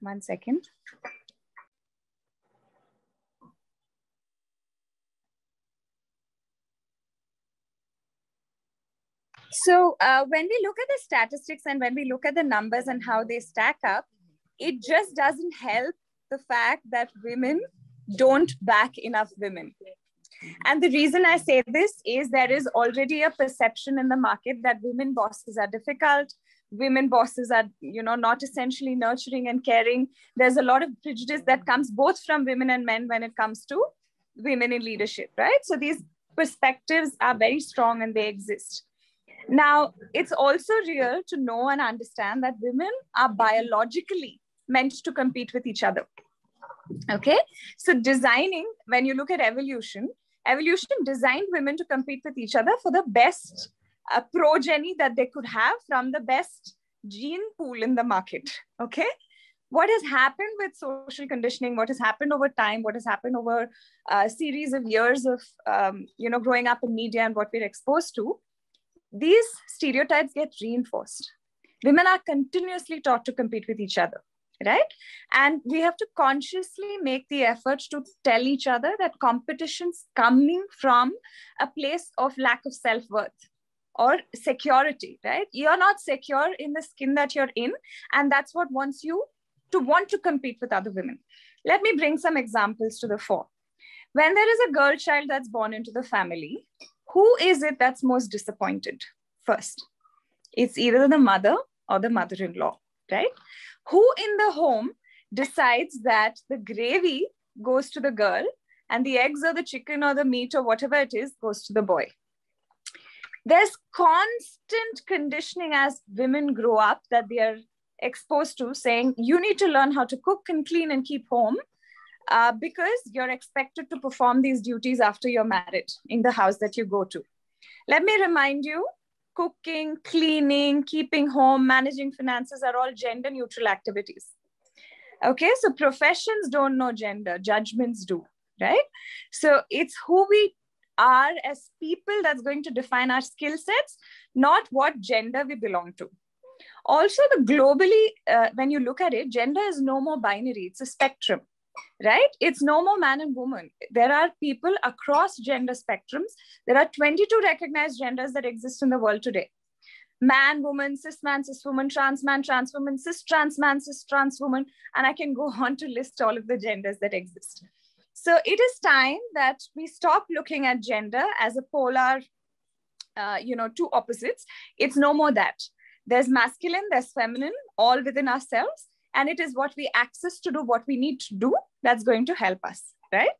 one second. So when we look at the statistics and when we look at the numbers and how they stack up, it just doesn't help the fact that women don't back enough women. And the reason I say this is there is already a perception in the market that women bosses are difficult. Women bosses are, not essentially nurturing and caring. There's a lot of prejudice that comes both from women and men when it comes to women in leadership, right? So these perspectives are very strong and they exist. Now, it's also real to know and understand that women are biologically meant to compete with each other. Okay, so designing, when you look at evolution designed women to compete with each other for the best progeny that they could have from the best gene pool in the market. Okay, what has happened with social conditioning, what has happened over time, what has happened over a series of years of, growing up in media and what we're exposed to, these stereotypes get reinforced. Women are continuously taught to compete with each other, right? And we have to consciously make the effort to tell each other that competition's coming from a place of lack of self-worth or security, right? You're not secure in the skin that you're in, and that's what wants you to want to compete with other women. Let me bring some examples to the fore. When there is a girl child that's born into the family, who is it that's most disappointed first? It's either the mother or the mother-in-law, right? Who in the home decides that the gravy goes to the girl and the eggs or the chicken or the meat or whatever it is goes to the boy? There's constant conditioning as women grow up that they are exposed to, saying, you need to learn how to cook and clean and keep home. Because you're expected to perform these duties after you're married in the house that you go to. Let me remind you, cooking, cleaning, keeping home, managing finances are all gender neutral activities. Okay, so professions don't know gender, judgments do, right? So it's who we are as people that's going to define our skill sets, not what gender we belong to. Also, globally, when you look at it, gender is no more binary, it's a spectrum. Right? It's no more man and woman. There are people across gender spectrums. There are 22 recognized genders that exist in the world today. Man, woman, cis man, cis woman, trans man, trans woman, cis trans man, cis trans woman. And I can go on to list all of the genders that exist. So it is time that we stop looking at gender as a polar, two opposites. It's no more that. There's masculine, there's feminine, all within ourselves. And it is what we access to do what we need to do that's going to help us, right?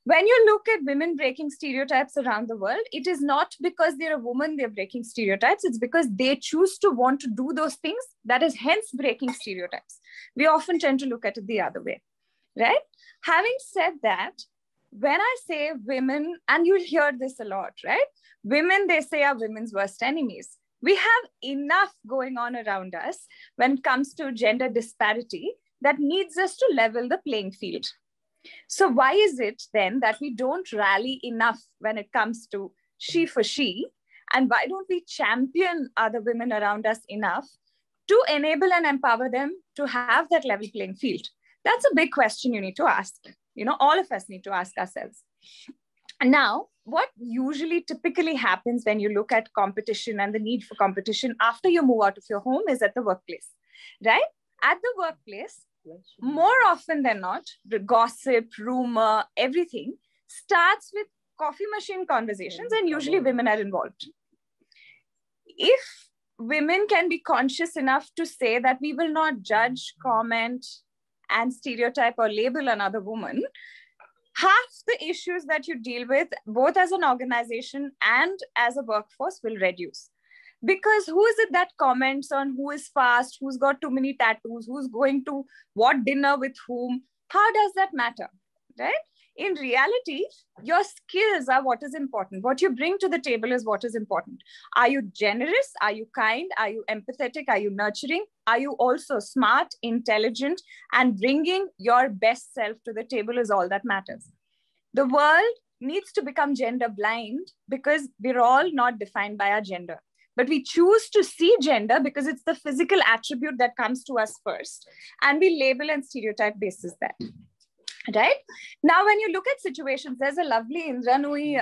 When you look at women breaking stereotypes around the world, it is not because they're a woman, they're breaking stereotypes. It's because they choose to want to do those things. That is hence breaking stereotypes. We often tend to look at it the other way, right? Having said that, when I say women, and you'll hear this a lot, right? Women, they say, are women's worst enemies. We have enough going on around us when it comes to gender disparity that needs us to level the playing field. So why is it then that we don't rally enough when it comes to she for she? And why don't we champion other women around us enough to enable and empower them to have that level playing field? That's a big question you need to ask. All of us need to ask ourselves. And now, what usually typically happens when you look at competition and the need for competition after you move out of your home is at the workplace, right? At the workplace, more often than not, the gossip, rumor, everything starts with coffee machine conversations, and usually women are involved. If women can be conscious enough to say that we will not judge, comment, and stereotype or label another woman, half the issues that you deal with, both as an organization and as a workforce, will reduce. Because who is it that comments on who is fast, who's got too many tattoos, who's going to what dinner with whom? How does that matter, right? In reality, your skills are what is important. What you bring to the table is what is important. Are you generous? Are you kind? Are you empathetic? Are you nurturing? Are you also smart, intelligent, and bringing your best self to the table is all that matters. The world needs to become gender blind because we're all not defined by our gender. But we choose to see gender because it's the physical attribute that comes to us first. And we label and stereotype basis that. Right? Now, when you look at situations, there's a lovely Indra Nooyi,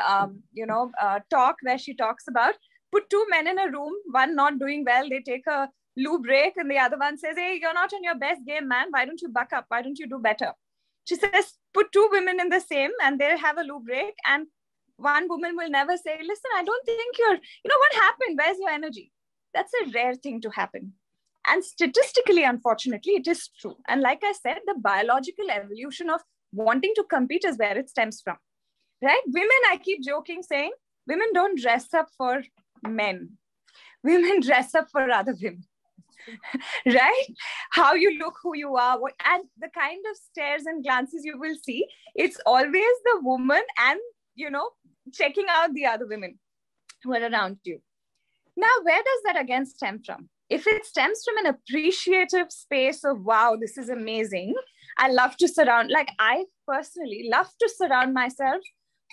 talk where she talks about put two men in a room, one not doing well, they take a loo break, and the other one says, hey, you're not on your best game, man. Why don't you buck up? Why don't you do better? She says, put two women in the same and they have a loo break, and one woman will never say, listen, I don't think you're, what happened? Where's your energy? That's a rare thing to happen. And statistically, unfortunately, it is true. And like I said, the biological evolution of wanting to compete is where it stems from, right? Women, I keep joking, saying, women don't dress up for men. Women dress up for other women, right? How you look, who you are, and the kind of stares and glances you will see, it's always the woman and, checking out the other women who are around you. Now, where does that again stem from? If it stems from an appreciative space of, wow, this is amazing. I love to I personally love to surround myself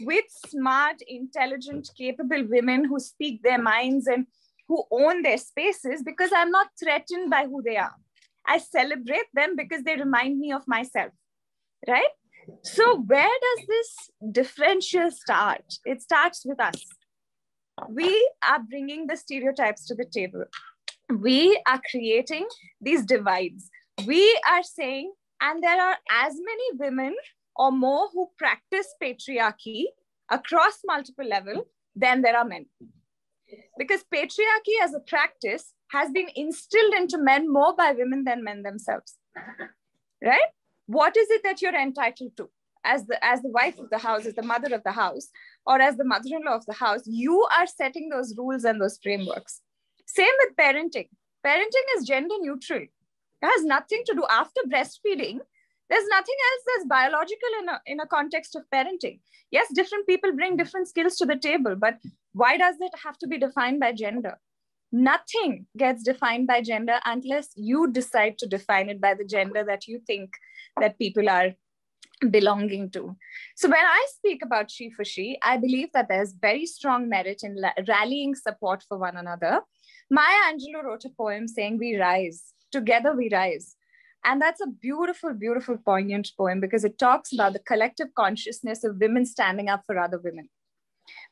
with smart, intelligent, capable women who speak their minds and who own their spaces because I'm not threatened by who they are. I celebrate them because they remind me of myself, right? So where does this differential start? It starts with us. We are bringing the stereotypes to the table. We are creating these divides. We are saying, and there are as many women or more who practice patriarchy across multiple levels than there are men. Because patriarchy as a practice has been instilled into men more by women than men themselves, right? What is it that you're entitled to? As the wife of the house, as the mother of the house, or as the mother-in-law of the house, you are setting those rules and those frameworks. Same with parenting. Parenting is gender neutral. It has nothing to do after breastfeeding. There's nothing else that's biological in a context of parenting. Yes, different people bring different skills to the table, but why does it have to be defined by gender? Nothing gets defined by gender unless you decide to define it by the gender that you think that people are belonging to. So when I speak about she for she, I believe that there's very strong merit in rallying support for one another. Maya Angelou wrote a poem saying, we rise, together we rise. And that's a beautiful, beautiful, poignant poem because it talks about the collective consciousness of women standing up for other women.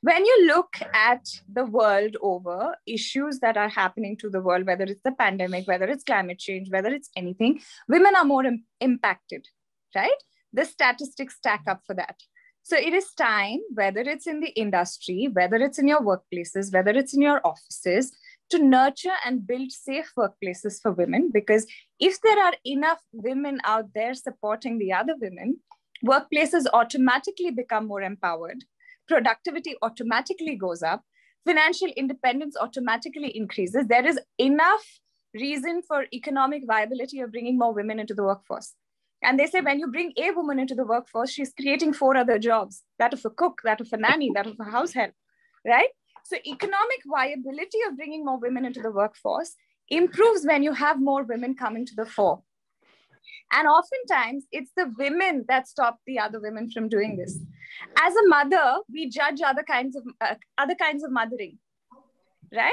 When you look at the world over, issues that are happening to the world, whether it's the pandemic, whether it's climate change, whether it's anything, women are more impacted, right? the statistics stack up for that. So it is time, whether it's in the industry, whether it's in your workplaces, whether it's in your offices, to nurture and build safe workplaces for women. Because if there are enough women out there supporting the other women, workplaces automatically become more empowered, productivity automatically goes up, financial independence automatically increases. There is enough reason for economic viability of bringing more women into the workforce. And they say when you bring a woman into the workforce, she's creating 4 other jobs, that of a cook, that of a nanny, that of a house help, right? So economic viability of bringing more women into the workforce improves when you have more women coming to the fore. And oftentimes it's the women that stop the other women from doing this. As a mother, we judge other kinds of mothering, right?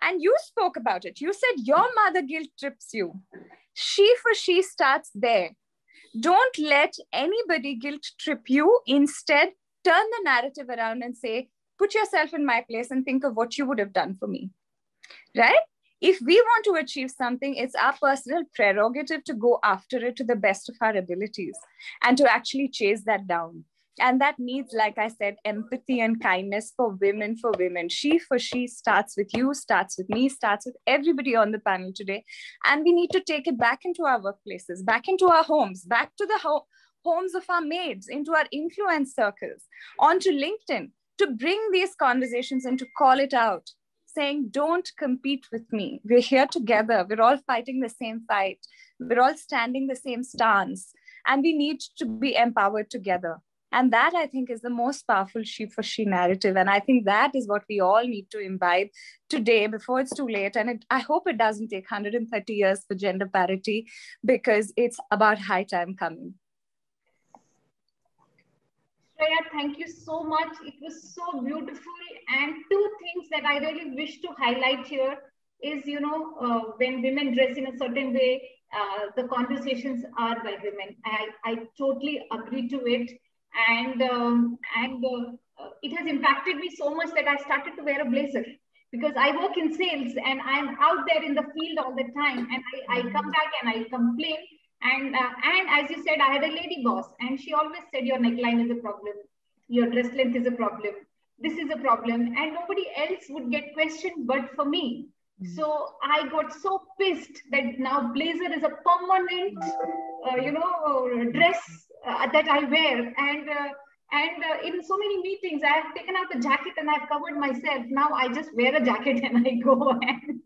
And you spoke about it. You said your mother guilt trips you. She for she starts there. Don't let anybody guilt trip you. Instead, turn the narrative around and say, put yourself in my place and think of what you would have done for me, right? If we want to achieve something, it's our personal prerogative to go after it to the best of our abilities and to actually chase that down. And that needs, like I said, empathy and kindness for women for women. She for she starts with you, starts with me, starts with everybody on the panel today. And we need to take it back into our workplaces, back into our homes, back to the homes of our maids, into our influence circles, onto LinkedIn, to bring these conversations and to call it out, saying, don't compete with me. We're here together. We're all fighting the same fight. We're all standing the same stance. And we need to be empowered together. And that, I think, is the most powerful she for she narrative. And I think that is what we all need to imbibe today before it's too late. And I hope it doesn't take 130 years for gender parity, because it's about high time coming. Shreya, thank you so much. It was so beautiful. And 2 things that I really wish to highlight here is, when women dress in a certain way, the conversations are by women. I totally agree to it. And it has impacted me so much that I started to wear a blazer, because I work in sales and I'm out there in the field all the time. And I come back and I complain. And as you said, I had a lady boss, and she always said, your neckline is a problem. Your dress length is a problem. This is a problem. And nobody else would get questioned but for me. So I got so pissed that now blazer is a permanent, dress that I wear. And in so many meetings, I have taken out the jacket and I've covered myself. Now I just wear a jacket and I go. And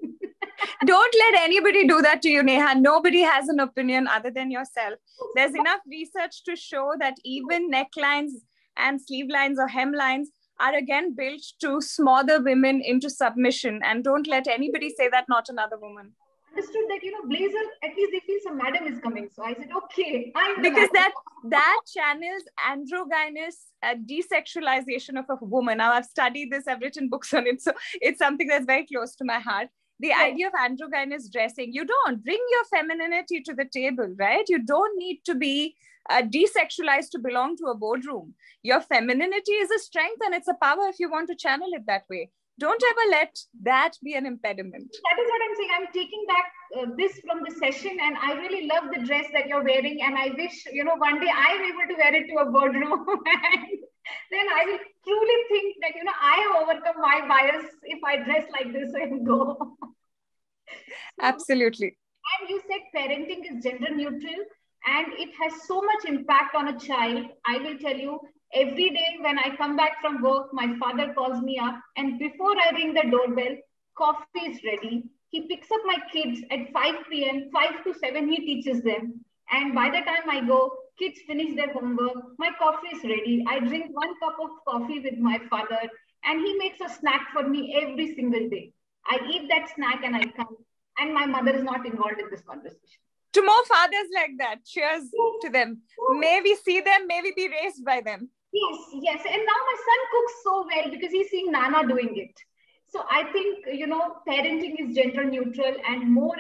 don't let anybody do that to you, Neha. Nobody has an opinion other than yourself. There's enough research to show that even necklines and sleeve lines or hemlines are again built to smother women into submission. And don't let anybody say that not another woman. Understood that, blazer, at least they feel some madam is coming. So I said, okay. Because that channels androgynous desexualization of a woman. Now I've studied this, I've written books on it. So it's something that's very close to my heart. The idea of androgynous dressing, you don't bring your femininity to the table, right? You don't need to be desexualized to belong to a boardroom. Your femininity is a strength and it's a power if you want to channel it that way. Don't ever let that be an impediment. That is what I'm saying. I'm taking back this from the session, and I really love the dress that you're wearing. And I wish, one day I'm able to wear it to a boardroom. And then I will truly think that, I have overcome my bias if I dress like this and go. Absolutely. And you said parenting is gender neutral, and it has so much impact on a child. I will tell you, every day when I come back from work, my father calls me up, and before I ring the doorbell, coffee is ready. He picks up my kids at 5 p.m., 5 to 7, he teaches them. And by the time I go, kids finish their homework, my coffee is ready. I drink 1 cup of coffee with my father, and he makes a snack for me every single day. I eat that snack and I come, and my mother is not involved in this conversation. To more fathers like that, cheers to them. May we see them, may we be raised by them. Yes. And now my son cooks so well because he's seeing Nana doing it. So I think, parenting is gender neutral, and more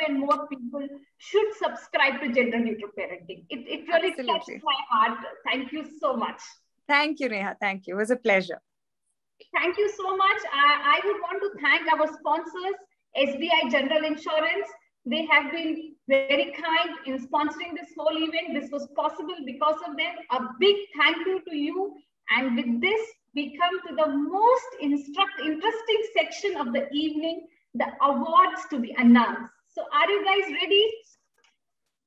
people should subscribe to gender neutral parenting. It really touches my heart. Thank you so much. Thank you, Neha. Thank you. It was a pleasure. Thank you so much. I would want to thank our sponsors, SBI General Insurance. They have been very kind in sponsoring this whole event. This was possible because of them. A big thank you to you. And with this, we come to the most interesting section of the evening, the awards to be announced. So are you guys ready?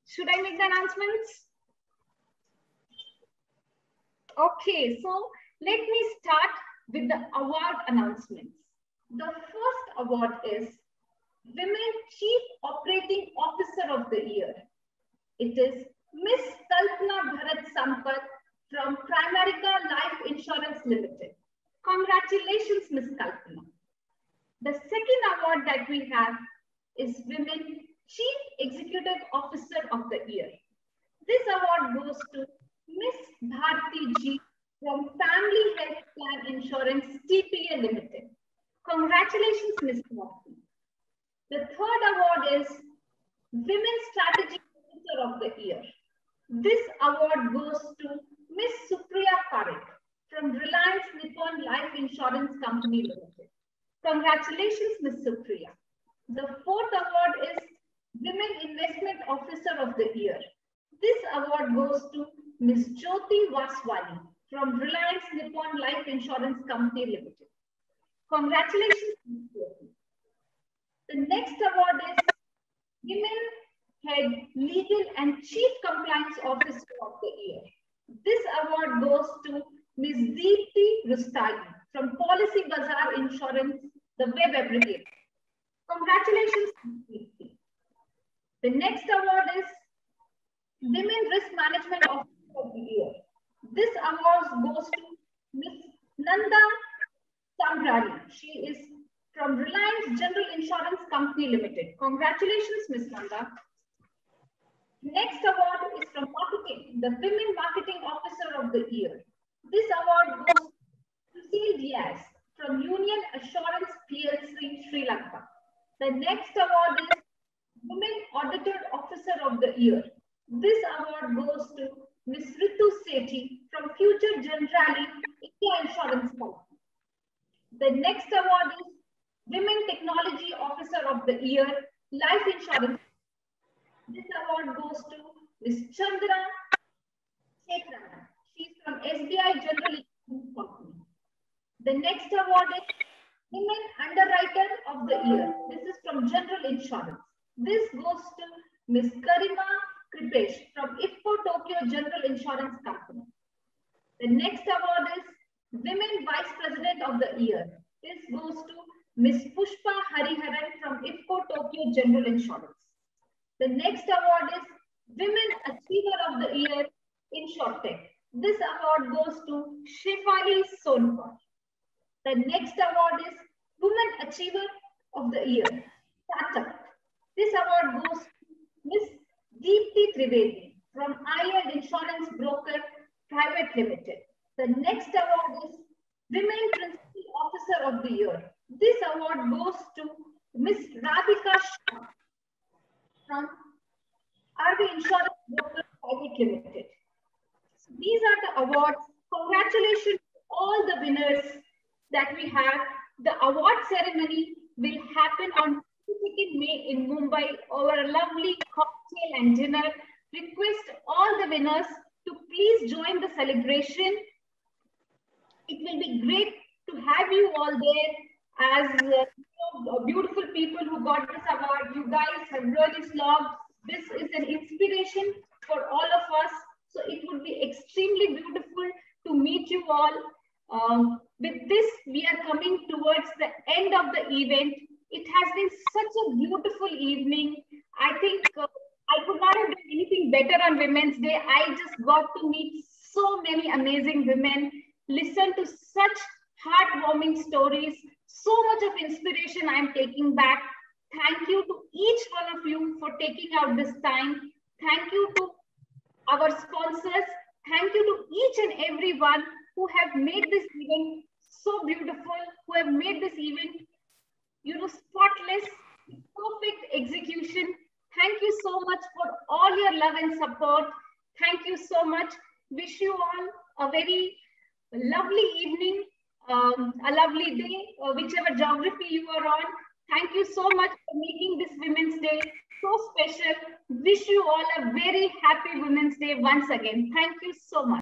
Should I make the announcements? Okay, so let me start with the award announcements. The first award is Women Chief Operating Officer of the Year. It is Miss Kalpana Bharat Sampath from Primerica Life Insurance Limited. Congratulations, Miss Kalpana. The second award that we have is Women Chief Executive Officer of the Year. This award goes to Miss Bharti Ji from Family Health Plan Insurance TPA Limited. Congratulations, Miss Bharti. The third award is Women Strategy Officer of the Year. This award goes to Miss Supriya Parekh from Reliance Nippon Life Insurance Company Limited. Congratulations, Miss Supriya. The fourth award is Women Investment Officer of the Year. This award goes to Miss Jyoti Vaswani from Reliance Nippon Life Insurance Company Limited. Congratulations, Ms. Jyoti. The next award is Women Head Legal and Chief Compliance Officer of the Year. This award goes to Ms. Deepti Rustagi from Policy Bazaar Insurance, the web aggregator. Congratulations, Ms. Deepti. The next award is Women Risk Management Officer of the Year. This award goes to Ms. Nanda Sambrani. She is from Reliance General Insurance Company Limited. Congratulations, Ms. Nanda. Next award is from Marketing, the Women Marketing Officer of the Year. This award goes to Lucille Diaz from Union Assurance PLC, Sri Lanka. The next award is Women Auditor Officer of the Year. This award goes to Ms. Ritu Sethi from Future Generali India Insurance Company. The next award is Women Technology Officer of the Year, Life Insurance. This award goes to Ms. Chandra Shekhara. She is from SBI General Insurance Company. The next award is Women Underwriter of the Year. This is from General Insurance. This goes to Ms. Karima Kripesh from IFCO Tokyo General Insurance Company. The next award is Women Vice President of the Year. This goes to Ms. Pushpa Hariharan from IFCO Tokyo General Insurance. The next award is Women Achiever of the Year in ShortTech. This award goes to Shefali Sonpur. The next award is Women Achiever of the Year, Startup. This award goes to Ms. Deepti Trivedi from ILD Insurance Broker Private Limited. The next award is Women Principal Officer of the Year. This award goes to Ms. Radhika Shah from RV Insurance Broker Private Limited. So these are the awards. Congratulations to all the winners that we have. The award ceremony will happen on 22nd May in Mumbai over a lovely cocktail and dinner. Request all the winners to please join the celebration. It will be great to have you all there as beautiful people who got this award. You guys have really slogged. This is an inspiration for all of us. So it would be extremely beautiful to meet you all. With this, we are coming towards the end of the event. It has been such a beautiful evening. I think I could not have done anything better on Women's Day. I just got to meet so many amazing women, listen to such heartwarming stories, so much of inspiration I am taking back. Thank you to each one of you for taking out this time. Thank you to our sponsors. Thank you to each and every one who have made this event so beautiful, who have made this event, spotless, perfect execution. Thank you so much for all your love and support. Thank you so much. Wish you all a very lovely evening, a lovely day, whichever geography you are on. Thank you so much for making this Women's Day so special. Wish you all a very happy Women's Day once again. Thank you so much.